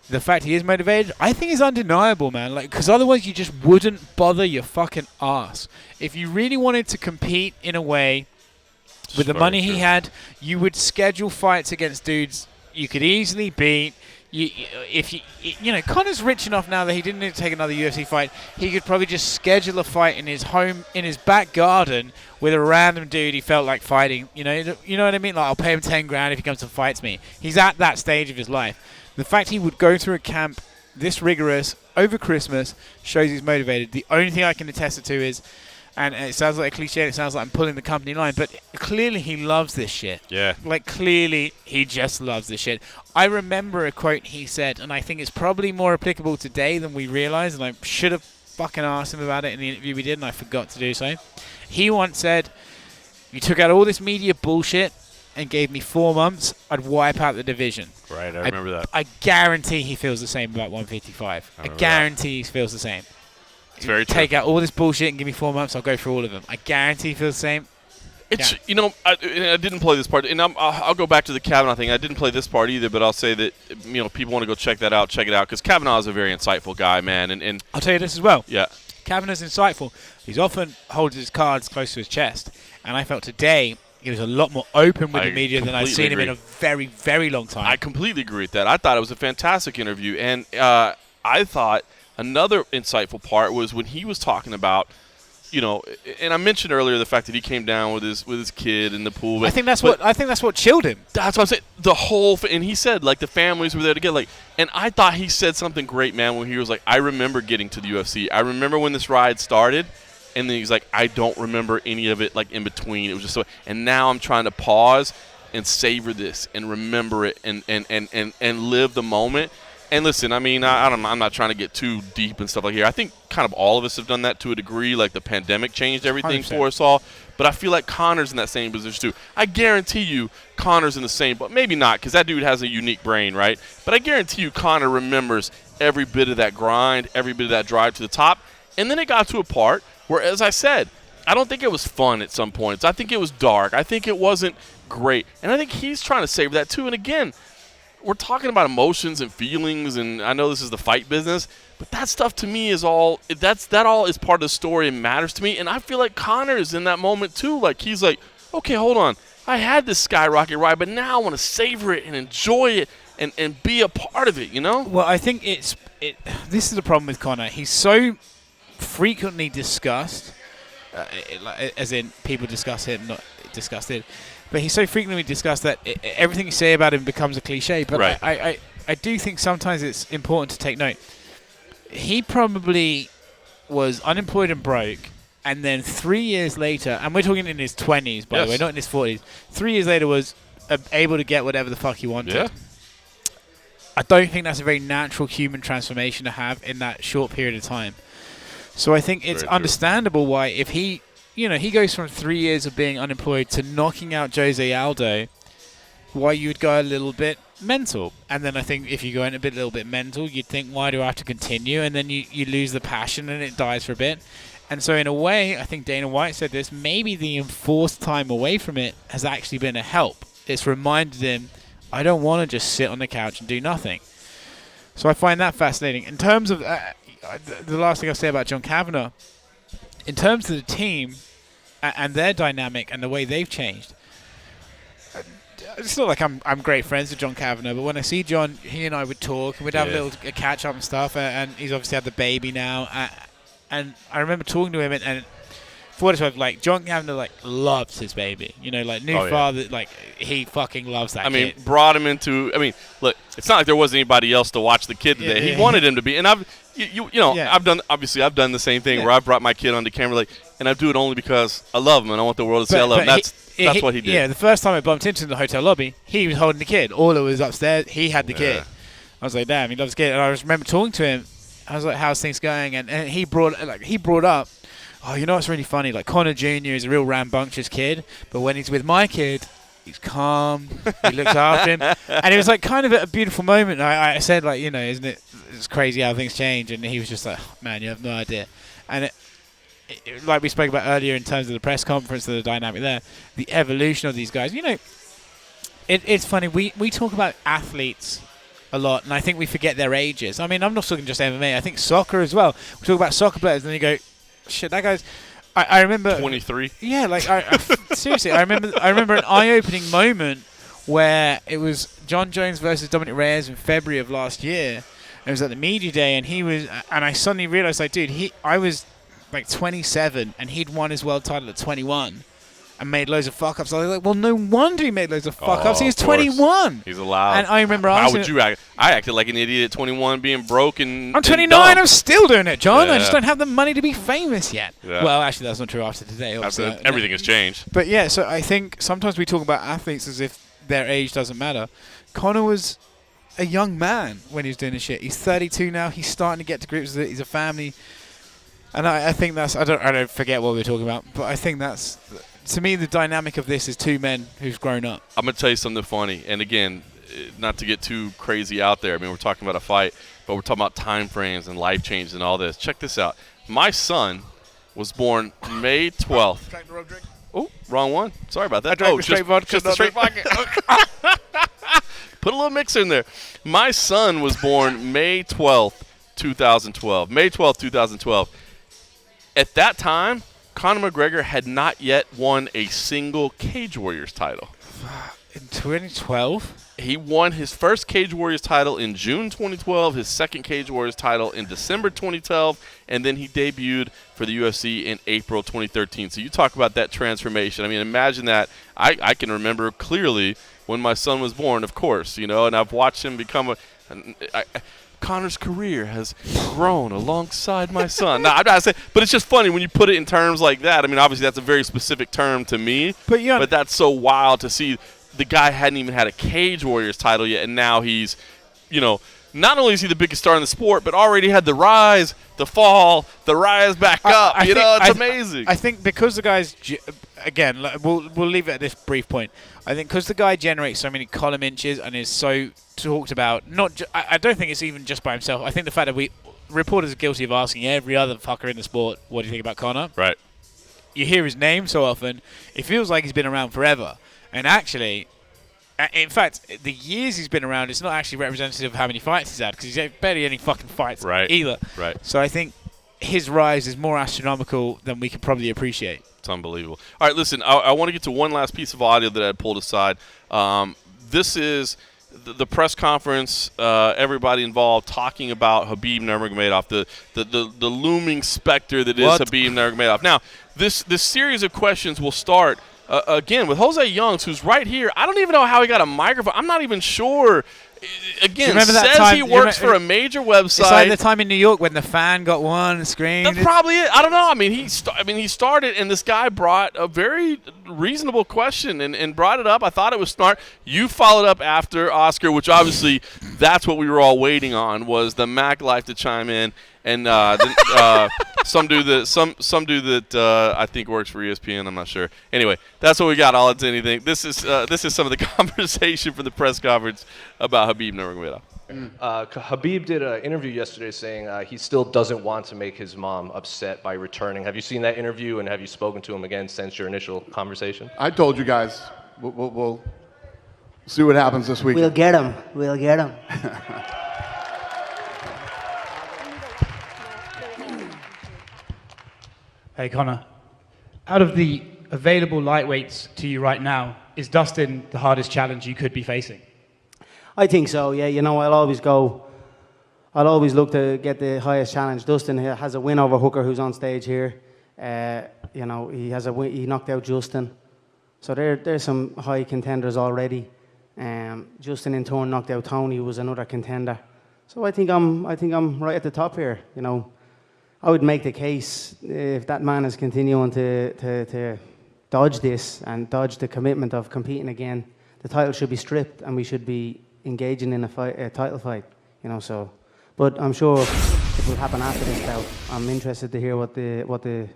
The fact he is motivated, I think, is undeniable, man. Because otherwise you just wouldn't bother your fucking ass. If you really wanted to compete in a way with the money he had, you would schedule fights against dudes you could easily beat. Conor's rich enough now that he didn't need to take another UFC fight. He could probably just schedule a fight in his home, in his back garden, with a random dude he felt like fighting. You know what I mean? Like, I'll pay him 10 grand if he comes and fights me. He's at that stage of his life. The fact he would go through a camp this rigorous over Christmas shows he's motivated. The only thing I can attest it to is, and it sounds like a cliche, it sounds like I'm pulling the company line, but clearly he loves this shit. Yeah. Clearly he just loves this shit. I remember a quote he said, and I think it's probably more applicable today than we realize, and I should have fucking asked him about it in the interview we did, and I forgot to do so. He once said, "You took out all this media bullshit and gave me 4 months, I'd wipe out the division." Right, I remember that. I guarantee he feels the same about 155. I guarantee he feels the same. It's very true. Take out all this bullshit and give me 4 months, I'll go through all of them. I guarantee he feels the same. It's I didn't play this part, and I'll go back to the Kavanagh thing. I didn't play this part either, but I'll say that people want to go check that out, check it out, because Kavanagh is a very insightful guy, man. And I'll tell you this as well. Yeah, Kavanagh's insightful. He's often holds his cards close to his chest, and I felt today he was a lot more open with the media than I've seen him in a very, very long time. I completely agree with that. I thought it was a fantastic interview, and I thought another insightful part was when he was talking about, and I mentioned earlier the fact that he came down with his kid in the pool. I think that's what chilled him. That's what I'm saying. The whole and he said the families were there together. And I thought he said something great, man, when he was like, "I remember getting to the UFC. I remember when this ride started." And then he's like, "I don't remember any of it in between. It was just so." And now I'm trying to pause and savor this and remember it and live the moment. And listen, I mean, I'm not trying to get too deep and stuff like here. I think kind of all of us have done that to a degree. Like, the pandemic changed everything 100%. for us all. But I feel like Conor's in that same position too. I guarantee you Conor's in the same, but maybe not, because that dude has a unique brain, right? But I guarantee you Conor remembers every bit of that grind, every bit of that drive to the top. And then it got to a part where, as I said, I don't think it was fun at some points. I think it was dark. I think it wasn't great. And I think he's trying to savor that too. And again, we're talking about emotions and feelings, and I know this is the fight business, but that stuff to me is all is part of the story and matters to me. And I feel like Conor is in that moment too. Like, he's like, okay, hold on. I had this skyrocket ride, but now I want to savor it and enjoy it and be a part of it, Well, I think this is the problem with Conor. He's so frequently discussed, as in people discuss him, not disgusted, but he's so frequently discussed that everything you say about him becomes a cliche. But right. I do think sometimes it's important to take note. He probably was unemployed and broke, and then 3 years later, and we're talking in his 20s, by the way, not in his 40s, 3 years later was able to get whatever the fuck he wanted. Yeah. I don't think that's a very natural human transformation to have in that short period of time. So I think it's understandable why, if he goes from 3 years of being unemployed to knocking out Jose Aldo, why you'd go a little bit mental. And then I think if you go in a little bit mental, you'd think, why do I have to continue? And then you lose the passion and it dies for a bit. And so in a way, I think Dana White said this, maybe the enforced time away from it has actually been a help. It's reminded him, I don't want to just sit on the couch and do nothing. So I find that fascinating. In terms of the last thing I'll say about John Kavanagh, in terms of the team and their dynamic and the way they've changed, it's not like I'm great friends with John Kavanagh, but when I see John, he and I would talk, and we'd have a catch up and stuff, and he's obviously had the baby now, and I remember talking to him, and for what it's worth, John Kavanagh loves his baby, father, he fucking loves that kid. Brought him into. Look, it's not like there wasn't anybody else to watch the kid today. He wanted him to be, and I've done the same thing where I've brought my kid onto camera, and I do it only because I love him and I want the world to see I love him. That's what he did. Yeah, the first time I bumped into him in the hotel lobby, he was holding the kid. Orla was upstairs. He had the kid. I was like, damn, he loves the kid. And I just remember talking to him, I was like, how's things going? And he brought up, oh, you know what's really funny? Like, Conor Jr. is a real rambunctious kid, but when he's with my kid, he's calm. He looks after him. And it was like kind of a beautiful moment. I said, like, you know, isn't it, it's crazy how things change? And he was just like, oh, man, you have no idea. And like we spoke about earlier in terms of the press conference and the dynamic there, the evolution of these guys. You know, it's funny. We talk about athletes a lot, and I think we forget their ages. I mean, I'm not talking just MMA. I think soccer as well. We talk about soccer players, and then you go, shit, that guy's... I remember 23. Yeah, like seriously, I remember an eye-opening moment where it was John Jones versus Dominic Reyes in February of last year. It was at the media day, and I suddenly realized, like, dude, I was like 27, and he'd won his world title at 21. And made loads of fuck-ups. I was like, well, no wonder he made loads of fuck-ups. He was 21. He's allowed. And I remember How asking... would you act? I acted like an idiot at 21 being broke and I'm 29. dumb. I'm still doing it, John. Yeah. I just don't have the money to be famous yet. Yeah. Well, actually, that's not true after today. After everything has changed. But yeah, so I think sometimes we talk about athletes as if their age doesn't matter. Conor was a young man when he was doing this shit. He's 32 now. He's starting to get to grips with it. He's a family. And I think that's... I don't forget what we were talking about, but I think that's... To me, the dynamic of this is two men who've grown up. I'm going to tell you something funny. And again, not to get too crazy out there. I mean, we're talking about a fight, but we're talking about time frames and life changes and all this. Check this out. My son was born May 12th. Oh, wrong one. Sorry about that. Just the straight vodka. Put a little mixer in there. My son was born May 12th, 2012. May 12th, 2012. At that time, Conor McGregor had not yet won a single Cage Warriors title. In 2012? He won his first Cage Warriors title in June 2012, his second Cage Warriors title in December 2012, and then he debuted for the UFC in April 2013. So you talk about that transformation. I mean, imagine that. I can remember clearly when my son was born, of course, you know, and I've watched him become Conor's career has grown alongside my son. No, I'm not saying, but it's just funny when you put it in terms like that. I mean, obviously that's a very specific term to me, but that's so wild to see. The guy hadn't even had a Cage Warriors title yet, and now he's, you know, not only is he the biggest star in the sport, but already had the rise, the fall, the rise back up. It's amazing. I think because the guy's, again, we'll leave it at this brief point. I think because the guy generates so many column inches and is so talked about, I don't think it's even just by himself. I think the fact that reporters are guilty of asking every other fucker in the sport, what do you think about Conor? Right. You hear his name so often, it feels like he's been around forever. And actually, in fact, the years he's been around, it's not actually representative of how many fights he's had, because he's had barely any fucking fights either. Right. So I think his rise is more astronomical than we can probably appreciate. It's unbelievable. All right, listen, I want to get to one last piece of audio that I pulled aside. This is the press conference, everybody involved talking about Khabib Nurmagomedov, the looming specter that is Khabib Nurmagomedov. Now, this series of questions will start again with Jose Youngs, who's right here. I don't even know how he got a microphone. I'm not even sure. Again, says time, he works for a major website. It's like the time in New York when the fan got one screen. That's probably it. I don't know. I mean, he started, and this guy brought a very reasonable question and brought it up. I thought it was smart. You followed up after Oscar, which obviously that's what we were all waiting on, was the Mac Life to chime in. And some dude that I think works for ESPN. I'm not sure. Anyway, that's what we got. All into anything. This is some of the conversation for the press conference about Khabib Nurmagomedov. Khabib did an interview yesterday saying he still doesn't want to make his mom upset by returning. Have you seen that interview, and have you spoken to him again since your initial conversation? I told you guys, we'll see what happens this week. We'll get him. We'll get him. Hey, Conor, out of the available lightweights to you right now, is Dustin the hardest challenge you could be facing? I think so, yeah. You know, I'll always look to get the highest challenge. Dustin has a win over Hooker, who's on stage here. You know, he knocked out Justin. So there's some high contenders already. Justin in turn knocked out Tony, who was another contender. So I think I'm right at the top here, you know. I would make the case, if that man is continuing to dodge this and dodge the commitment of competing again, the title should be stripped and we should be engaging in a title fight, you know. So, But I'm sure it will happen after this bout. I'm interested to hear what the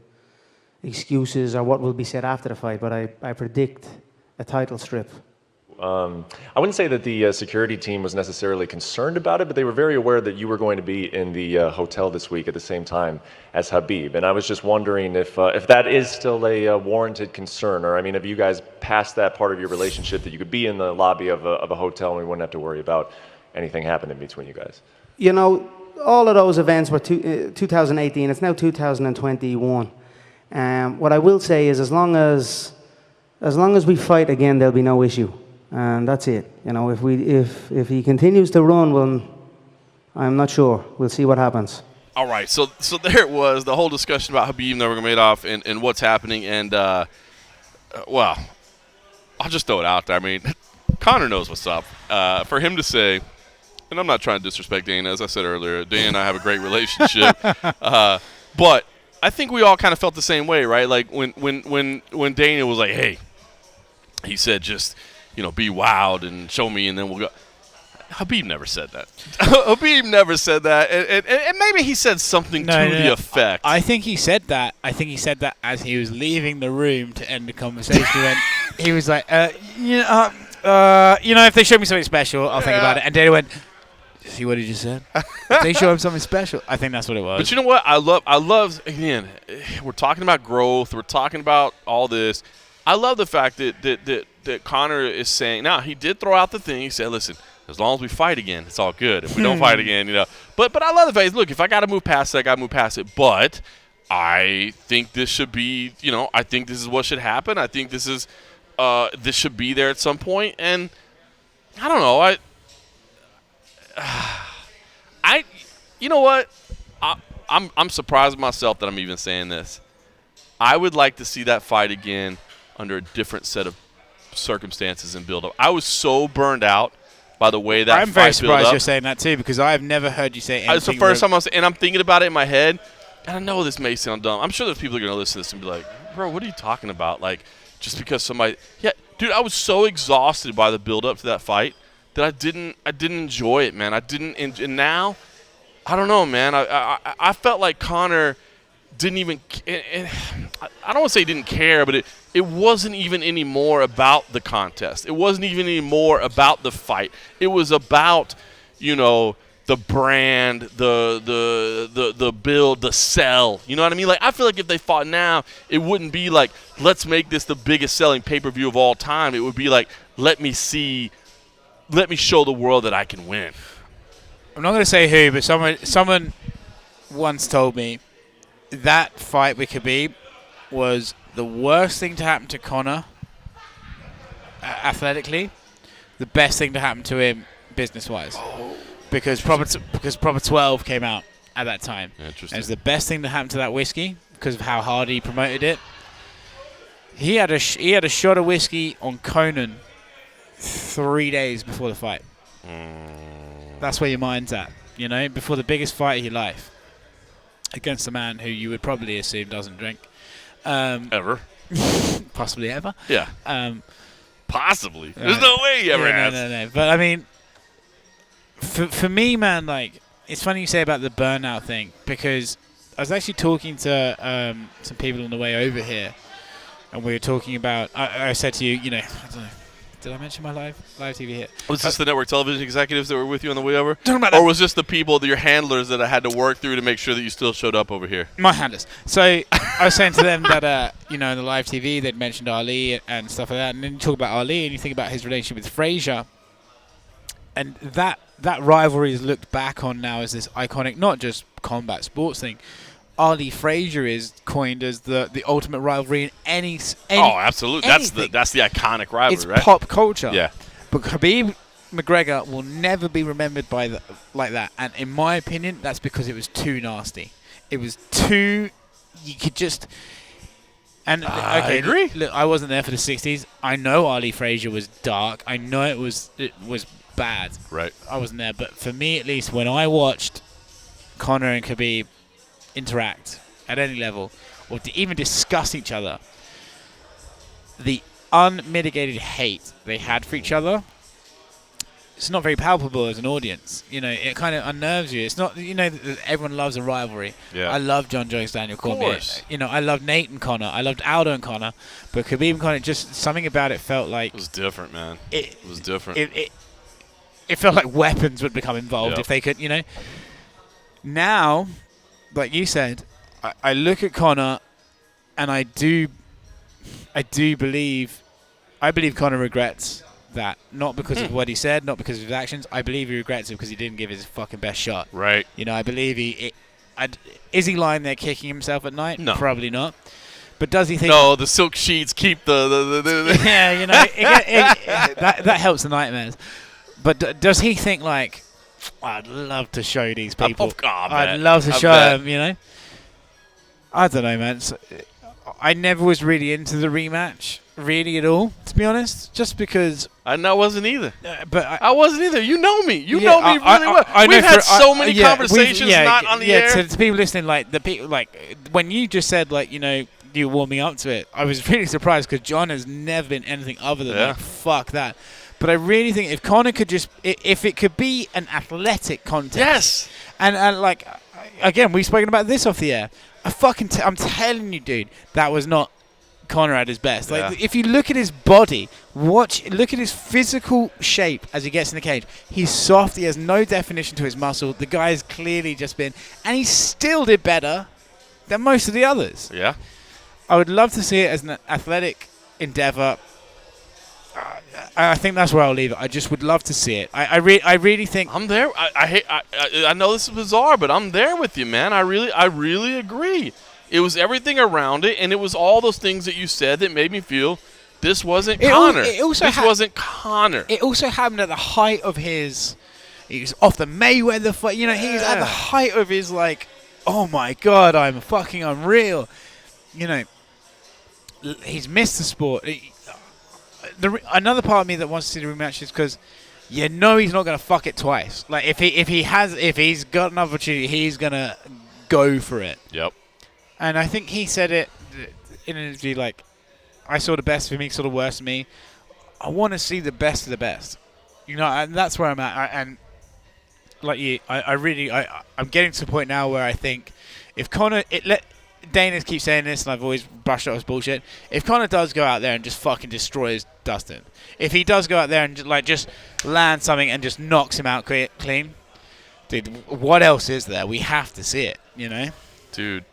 excuses or what will be said after the fight, but I predict a title strip. I wouldn't say that the security team was necessarily concerned about it, but they were very aware that you were going to be in the hotel this week at the same time as Khabib. And I was just wondering if that is still a warranted concern, or I mean, have you guys passed that part of your relationship that you could be in the lobby of a hotel and we wouldn't have to worry about anything happening between you guys? You know, all of those events were 2018. It's now 2021. What I will say is, as long as we fight again, there'll be no issue. And that's it. You know, if he continues to run, well, I'm not sure. We'll see what happens. All right, so there it was, the whole discussion about Khabib Nurmagomedov and what's happening. And, well, I'll just throw it out there. I mean, Conor knows what's up. For him to say, and I'm not trying to disrespect Dana, as I said earlier, Dana and I have a great relationship. But I think we all kind of felt the same way, right? Like when Dana was like, hey, he said just – be wild and show me, and then we'll go. Khabib never said that. Khabib never said that. And maybe he said something to the effect. I think he said that. I think he said that as he was leaving the room to end the conversation. He was like, if they show me something special, I'll think about it. And Dana went, see what he just said? If they show him something special. I think that's what it was. But you know what? I love, again, we're talking about growth. We're talking about all this. I love the fact that Conor is saying, now he did throw out the thing. He said, listen, as long as we fight again, it's all good. If we don't fight again, But I love the fact, look, if I got to move past it, I got to move past it. But I think this should be, I think this is what should happen. I think this should be there at some point. And I don't know. You know what? I'm surprised with myself that I'm even saying this. I would like to see that fight again under a different set of circumstances and build up. I was so burned out by the way that I'm fight very surprised built up. you're saying that too, because I've never heard you say anything. It's the first time and I'm thinking about it in my head, and I know this may sound dumb. I'm sure there's people who are going to listen to this and be like, bro, what are you talking about? Like, just because somebody – yeah, dude, I was so exhausted by the build up to that fight that I didn't enjoy it, man. And now, I don't know, man. I felt like Conor didn't even – I don't want to say he didn't care, but it wasn't even any more about the contest. It wasn't even any more about the fight. It was about, the brand, the build, the sell. You know what I mean? Like, I feel like if they fought now, it wouldn't be like, let's make this the biggest selling pay-per-view of all time. It would be like, let me show the world that I can win. I'm not going to say who, but someone once told me that fight with Khabib was the worst thing to happen to Conor athletically, the best thing to happen to him business-wise. Because Proper 12 came out at that time. Interesting. It was the best thing to happen to that whiskey because of how hard he promoted it. He had a shot of whiskey on Conan 3 days before the fight. That's where your mind's at, before the biggest fight of your life against a man who you would probably assume doesn't drink. Ever. Possibly ever. Yeah. Possibly. There's no way he ever has. No. But, I mean, for me, man, like, it's funny you say about the burnout thing because I was actually talking to some people on the way over here and we were talking about, I said to you, I don't know, did I mention my live TV here? Was this the network television executives that were with you on the way over? Or was this the people, your handlers that I had to work through to make sure that you still showed up over here? My handlers. So I was saying to them that, in the live TV, they'd mentioned Ali and stuff like that. And then you talk about Ali and you think about his relationship with Frazier. And that rivalry is looked back on now as this iconic, not just combat sports thing. Ali Frazier is coined as the ultimate rivalry in any oh, absolutely. Anything. That's the iconic rivalry, it's right? It's pop culture. Yeah. But Khabib McGregor will never be remembered like that. And in my opinion, that's because it was too nasty. It was too... You could just... And I agree. Look, I wasn't there for the 60s. I know Ali Frazier was dark. I know it was bad. Right. I wasn't there. But for me, at least, when I watched Conor and Khabib interact at any level or to even discuss each other, the unmitigated hate they had for each other it's not very palpable as an audience. You know, it kind of unnerves you. It's not, you know, everyone loves a rivalry. Yeah. I love John Jones, Daniel Cormier. course. You know, I loved Nate and Conor. I loved Aldo and Conor. But Khabib and Conor, just something about it felt like It was different, man. It was different. It felt like weapons would become involved Yep. if they could, you know. Now, like you said, I look at Conor, and I believe Conor regrets that, not because of what he said, not because of his actions. I believe he regrets it because he didn't give his fucking best shot. Right. You know, I believe is he lying there kicking himself at night? No. Probably not. But does he think? No, the silk sheets keep the Yeah, you know, that helps the nightmares. But does he think like, I'd love to show these people. I'd love to show them, you know. I don't know, man. I never was really into the rematch, really at all, to be honest. Just because I wasn't either. But I wasn't either. You know me. You yeah, know me really well. We've had so many yeah, conversations not on the air. To people listening, like the people, like when you just said, like, you know, you were warming up to it, I was really surprised because John has never been anything other than like, fuck that. But I really think if Conor could just, if it could be an athletic contest, yes, and like again, we've spoken about this off the air. I'm telling you, dude, that was not Conor at his best. Like, if you look at his body, look at his physical shape as he gets in the cage. He's soft. He has no definition to his muscle. The guy has clearly just been, and he still did better than most of the others. Yeah. I would love to see it as an athletic endeavor. I think that's where I'll leave it. I just would love to see it. I really think I'm there. I know this is bizarre, but I'm there with you, man. I really agree. It was everything around it, and it was all those things that you said that made me feel this wasn't Conor. This wasn't Conor. It also happened at the height of his. He was off the Mayweather fight. You know, he was at the height of his like, oh my god, I'm fucking unreal. You know, he's missed the sport. Another part of me that wants to see the rematch is because you know he's not going to fuck it twice. Like if he's got an opportunity, he's going to go for it. Yep. And I think he said it in an interview like, I saw the best for me, saw the worst of me. I want to see the best of the best. You know, and that's where I'm at. And like you, I'm getting to the point now where I think if Conor, Dana keeps saying this, and I've always brushed it off as bullshit. If Conor does go out there and just fucking destroys Dustin, if he does go out there and just land something and just knocks him out clean, dude, what else is there? We have to see it, you know? Dude,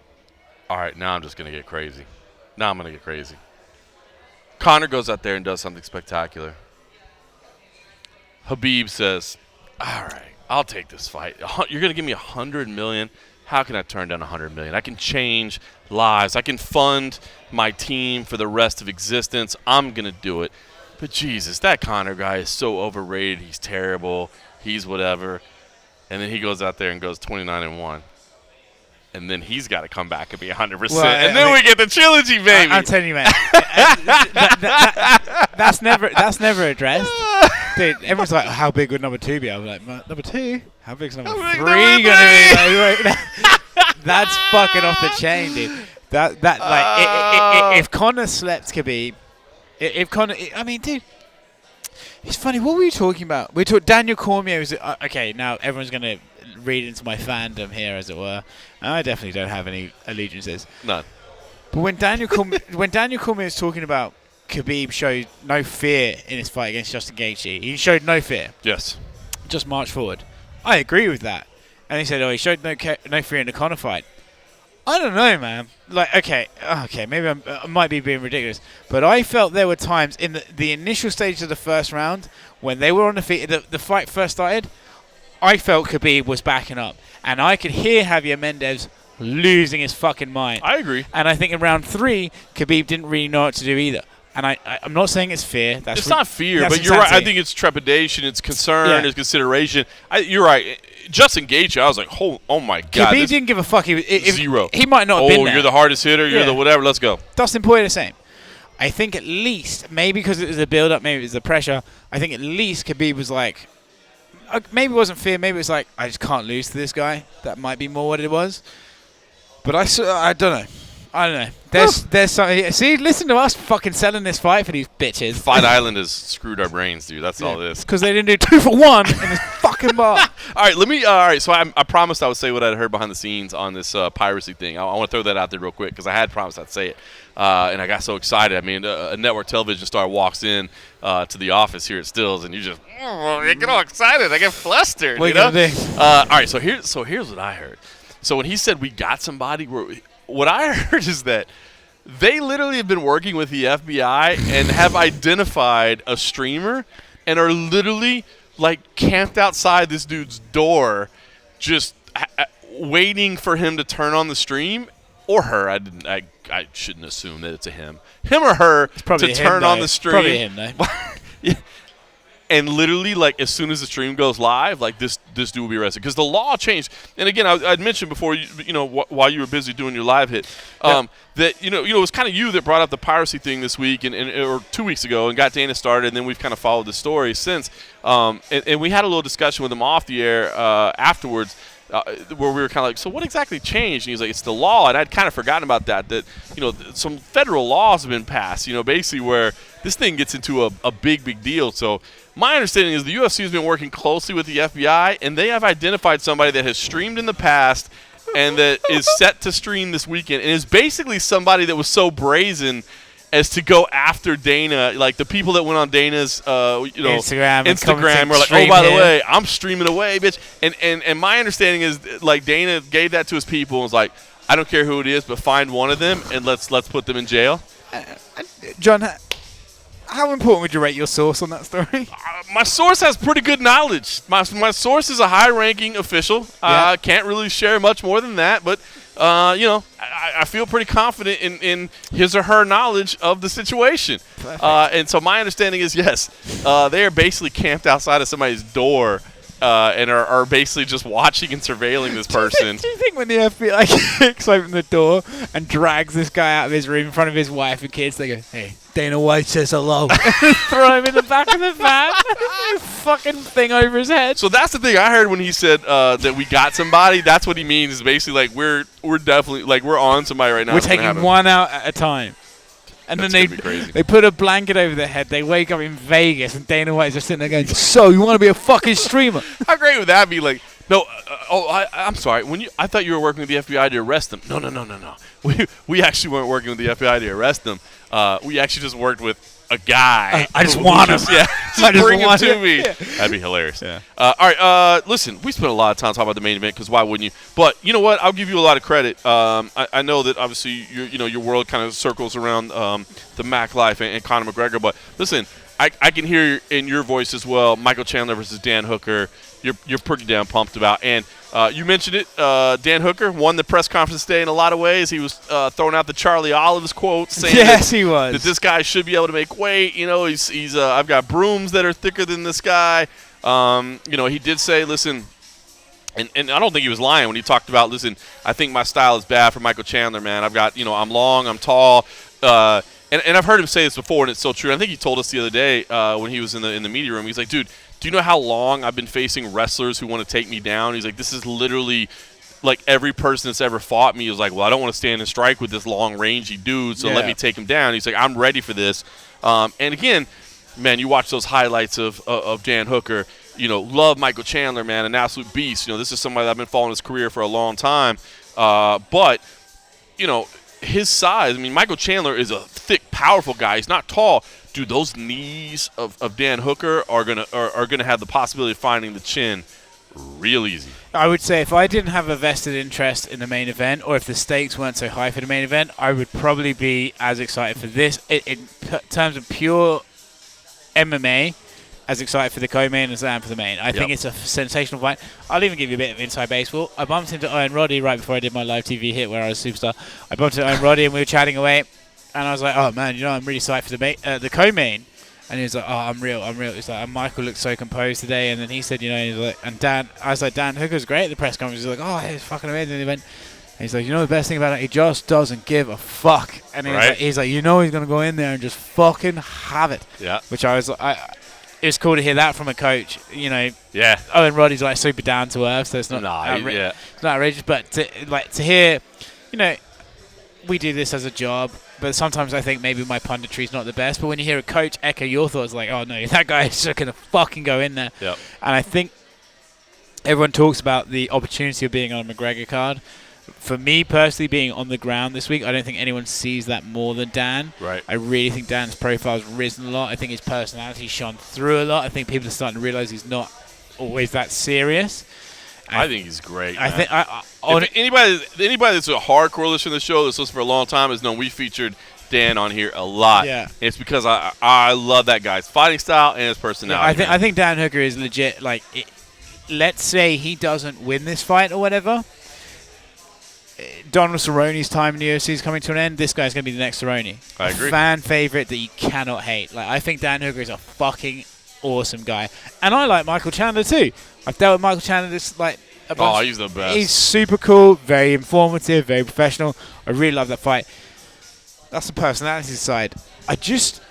all right, now I'm just going to get crazy. Now I'm going to get crazy. Conor goes out there and does something spectacular. Khabib says, all right, I'll take this fight. You're going to give me $100 million. How can I turn down $100 million? I can change lives. I can fund my team for the rest of existence. I'm going to do it. But Jesus, that Conor guy is so overrated. He's terrible. He's whatever. And then he goes out there and goes 29-1. And then he's got to come back and be 100%. Well, and then we get the trilogy, baby. I'm telling you, man. That's never addressed. Dude, everyone's like, how big would number 2 be? I'm like, number 2? How big's number 3 going to be? Like, that's fucking off the chain, dude. If Conor slept Khabib, I mean, dude, it's funny. What were we talking about? We talked Daniel Cormier. Okay, now everyone's going to read into my fandom here, as it were. I definitely don't have any allegiances. None. But when Daniel Cormier is talking about Khabib showed no fear in his fight against Justin Gaethje, he showed no fear. Yes. Just march forward. I agree with that. And he said, he showed no fear in the Conor fight. I don't know, man. Like, okay, maybe I might be being ridiculous, but I felt there were times in the initial stage of the first round when they were on the feet, the fight first started, I felt Khabib was backing up. And I could hear Javier Mendez losing his fucking mind. I agree. And I think in round 3, Khabib didn't really know what to do either. And I'm not saying it's fear. It's not fear, but you're right. I think it's trepidation, it's concern, it's consideration. You're right. Justin Gaethje, I was like, oh my God. Khabib didn't give a fuck. Zero. He might not have been there. You're the hardest hitter. You're the whatever. Let's go. Dustin Poirier the same. I think at least, maybe because it was the build-up, maybe it was the pressure, I think at least Khabib was like, maybe it wasn't fear, maybe it was like, I just can't lose to this guy. That might be more what it was. But I don't know. I don't know. There's some. See, listen to us fucking selling this fight for these bitches. Fight Island has screwed our brains, dude. That's all it is. Because they didn't do 2 for 1 in this fucking bar. All right, so I promised I would say what I'd heard behind the scenes on this piracy thing. I want to throw that out there real quick because I had promised I'd say it. And I got so excited. I mean, a network television star walks in to the office here at Stills, and you just get all excited. I get flustered. What you know? do? All right, so here's what I heard. So when he said we got somebody, what I heard is that they literally have been working with the FBI and have identified a streamer and are literally like camped outside this dude's door, just waiting for him to turn on the stream, or her. I shouldn't assume that it's a him or her to turn on the stream. Probably him though. Yeah. And literally, like, as soon as the stream goes live, like, this dude will be arrested. Because the law changed. And, again, I'd mentioned before, while you were busy doing your live hit, that, it was kind of you that brought up the piracy thing this week or 2 weeks ago and got Dana started, and then we've kind of followed the story since. And we had a little discussion with him off the air afterwards where we were kind of like, so what exactly changed? And he's like, it's the law. And I'd kind of forgotten about that, some federal laws have been passed, basically where this thing gets into a big deal. So my understanding is the UFC has been working closely with the FBI, and they have identified somebody that has streamed in the past and that is set to stream this weekend, and is basically somebody that was so brazen as to go after Dana, like the people that went on Dana's, Instagram were like, oh, by the way, I'm streaming away, bitch. And my understanding is, like, Dana gave that to his people and was like, I don't care who it is, but find one of them and let's put them in jail. John, how important would you rate your source on that story? My source has pretty good knowledge. My source is a high-ranking official. I can't really share much more than that, but I feel pretty confident in his or her knowledge of the situation. And so my understanding is, yes, they are basically camped outside of somebody's door and are basically just watching and surveilling this person. Do you think when the FBI kicks open the door and drags this guy out of his room in front of his wife and kids, they go, hey, Dana White says hello. Throw him in the back of the van. Fucking thing over his head. So that's the thing I heard when he said that we got somebody. That's what he means, is basically like we're definitely, like, we're on somebody right now. We're taking one out at a time. And then they put a blanket over their head. They wake up in Vegas, and Dana White's just sitting there going, so you want to be a fucking streamer? How great would that be? Like, no, I'm sorry. I thought you were working with the FBI to arrest them. No. We actually weren't working with the FBI to arrest them. We actually just worked with a guy. I just want him. Yeah, just bring him to me. Yeah. That'd be hilarious. Yeah. All right. Listen, we spent a lot of time talking about the main event because why wouldn't you? But you know what? I'll give you a lot of credit. I know that obviously your world kind of circles around the Mac life and Conor McGregor. But listen, I can hear in your voice as well. Michael Chandler versus Dan Hooker. You're pretty damn pumped about. And you mentioned it. Dan Hooker won the press conference today in a lot of ways. He was throwing out the Charlie Olives quote, saying he was. That this guy should be able to make weight. He's I've got brooms that are thicker than this guy. He did say, listen, and I don't think he was lying when he talked about, listen, I think my style is bad for Michael Chandler, man. I've got, I'm long, I'm tall. And I've heard him say this before, and it's so true. I think he told us the other day when he was in the media room. He's like, dude, do you know how long I've been facing wrestlers who want to take me down? He's like, this is literally like every person that's ever fought me is like, well, I don't want to stand and strike with this long rangy dude, so let me take him down. He's like, I'm ready for this. And again, man, you watch those highlights of Dan Hooker. Love Michael Chandler, man, an absolute beast. This is somebody that I've been following his career for a long time. But his size, I mean, Michael Chandler is a thick, powerful guy. He's not tall. Dude, those knees of Dan Hooker are gonna have the possibility of finding the chin real easy. I would say if I didn't have a vested interest in the main event, or if the stakes weren't so high for the main event, I would probably be as excited for this in terms of pure MMA, as excited for the co-main as I am for the main. I think it's a sensational fight. I'll even give you a bit of inside baseball. I bumped into Iron Roddy right before I did my live TV hit where I was a superstar. I bumped into Iron Roddy and we were chatting away, and I was like, oh man, I'm really psyched for the co-main. And he was like, oh, I'm real. He's like, Michael looked so composed today. And then he said, he's like, and Dan, I was like, Dan Hooker's great at the press conference. He's like, oh, it's fucking amazing event. And he's like, the best thing about it, he just doesn't give a fuck. And he's like, he's going to go in there and just fucking have it. Yeah. Which I was like, it was cool to hear that from a coach, Yeah. Owen Roddy's like super down to earth, so it's not it's not outrageous. But to hear, we do this as a job, but sometimes I think maybe my punditry is not the best. But when you hear a coach echo your thoughts, like, oh no, that guy is just going to fucking go in there. Yep. And I think everyone talks about the opportunity of being on a McGregor card. For me personally, being on the ground this week, I don't think anyone sees that more than Dan. Right. I really think Dan's profile's risen a lot. I think his personality shone through a lot. I think people are starting to realize he's not always that serious. I think he's great. I man. think If anybody that's a hardcore listener to the show that's listened for a long time has known we featured Dan on here a lot. Yeah. It's because I love that guy's fighting style and his personality. I think Dan Hooker is legit. Like, let's say he doesn't win this fight or whatever. Donald Cerrone's time in the UFC is coming to an end. This guy's going to be the next Cerrone. I agree. A fan favorite that you cannot hate. Like, I think Dan Hooker is a fucking awesome guy, and I like Michael Chandler too. I've dealt with Michael Chandler just like a bunch. Oh, he's the best. He's super cool, very informative, very professional. I really love that fight. That's the personality side. I just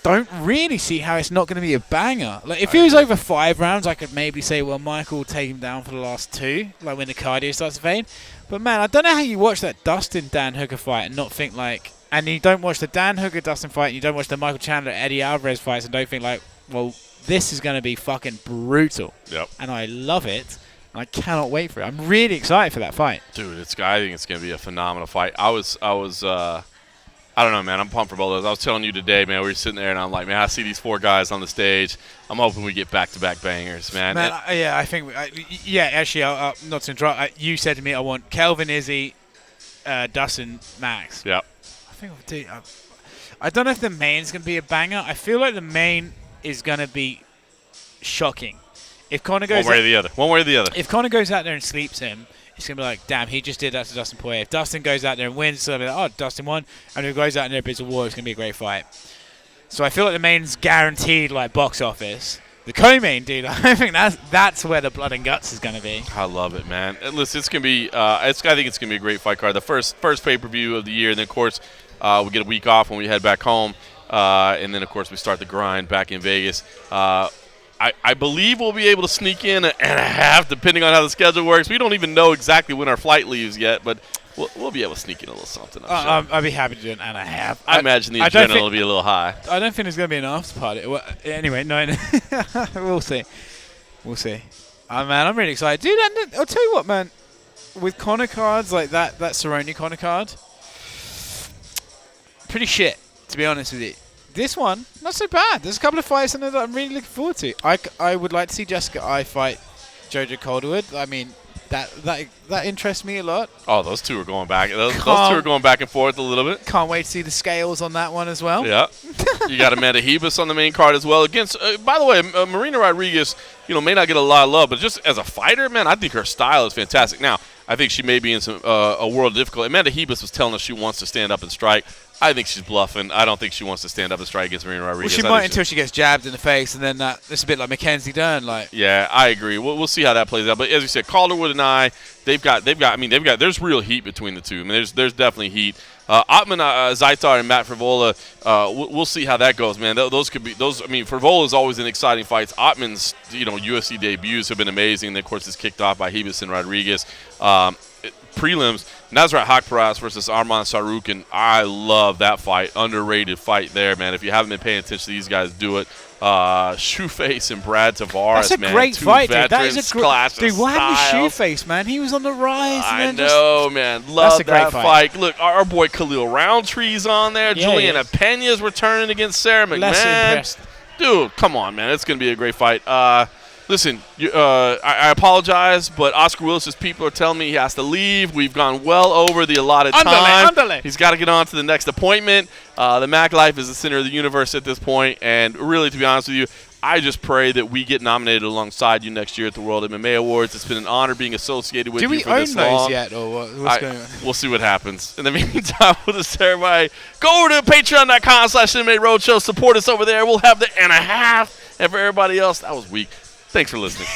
don't really see how it's not going to be a banger. Like, if it was over 5 rounds, I could maybe say, well, Michael will take him down for the last 2, like when the cardio starts to fade. But, man, I don't know how you watch that Dustin-Dan Hooker fight and not think, like... And you don't watch the Dan Hooker-Dustin fight and you don't watch the Michael Chandler-Eddie Alvarez fights and don't think, like, well, this is going to be fucking brutal. Yep. And I love it. And I cannot wait for it. I'm really excited for that fight. Dude, I think it's going to be a phenomenal fight. I don't know, man. I'm pumped for both of those. I was telling you today, man, we were sitting there, and I'm like, man, I see these 4 guys on the stage. I'm hoping we get back-to-back bangers, man. I think, actually, not to interrupt, you said to me I want Kelvin, Izzy, Dustin, Max. Yep. I think I don't know if the main's going to be a banger. I feel like the main is going to be shocking. If Conor goes One way or the other. If Conor goes out there and sleeps him, it's going to be like, damn, he just did that to Dustin Poirier. If Dustin goes out there and wins, it's going to be like, oh, Dustin won. And if he goes out there and bids a war, it's going to be a great fight. So I feel like the main's guaranteed, like, box office. The co-main, dude, I think that's where the blood and guts is going to be. I love it, man. And listen, it's going to be I think it's going to be a great fight card. The first pay-per-view of the year, and then, of course, we get a week off when we head back home. And then, of course, we start the grind back in Vegas. I believe we'll be able to sneak in and a half, depending on how the schedule works. We don't even know exactly when our flight leaves yet, but we'll be able to sneak in a little something. I'm sure. I'd be happy to do an and a half. I imagine the adrenaline will be a little high. I don't think there's going to be an after party. Well, anyway, no. We'll see. Man, I'm really excited. Dude, I'll tell you what, man. With Conor cards like that Cerrone Conor card, pretty shit, to be honest with you. This one, not so bad. There's a couple of fights in there that I'm really looking forward to. I would like to see Jessica Ai fight Jojo Calderwood. I mean, that interests me a lot. Oh, those two are going back. Those two are going back and forth a little bit. Can't wait to see the scales on that one as well. Yeah. You got Amanda Hebus on the main card as well. Against, by the way, Marina Rodriguez, may not get a lot of love, but just as a fighter, man, I think her style is fantastic. Now, I think she may be in some a world of difficulty. Amanda Hebus was telling us she wants to stand up and strike. I think she's bluffing. I don't think she wants to stand up and strike against Marina Rodriguez. Well, she might until she gets jabbed in the face, and then it's a bit like Mackenzie Dern. Yeah, I agree. We'll see how that plays out. But as you said, Calderwood and I, they've got. There's real heat between the two. I mean, there's definitely heat. Ottman Zaitar and Matt Frivola, we'll see how that goes, man. Those could be those. I mean, Frivola is always in exciting fights. Ottman's UFC debuts have been amazing. And then, of course, it's kicked off by Hebus and Rodriguez. Prelims, Nasrat Haqparast versus Arman Sarukin. I love that fight. Underrated fight there, man. If you haven't been paying attention to these guys, do it. Shoeface and Brad Tavares, That's a man. great Two fight, dude. veterans, That is a clash of dude, what happened to styles. Shoeface, man? He was on the rise. I know, man. Love a great that fight. fight. Look, our boy Khalil Roundtree's on there. Yeah, Juliana he is. Pena's returning against Sarah McMahon. Less impressed. Dude, come on, man. It's going to be a great fight. Listen, I apologize, but Oscar Willis's people are telling me he has to leave. We've gone well over the allotted time. Underlay. He's got to get on to the next appointment. The Mac Life is the center of the universe at this point, and really, to be honest with you, I just pray that we get nominated alongside you next year at the World MMA Awards. It's been an honor being associated with you for this long. Do we own those yet, or what's going on? We'll see what happens. In the meantime, we'll just everybody go over to patreon.com/MMA Roadshow. Support us over there. We'll have the and a half. And for everybody else, that was weak. Thanks for listening.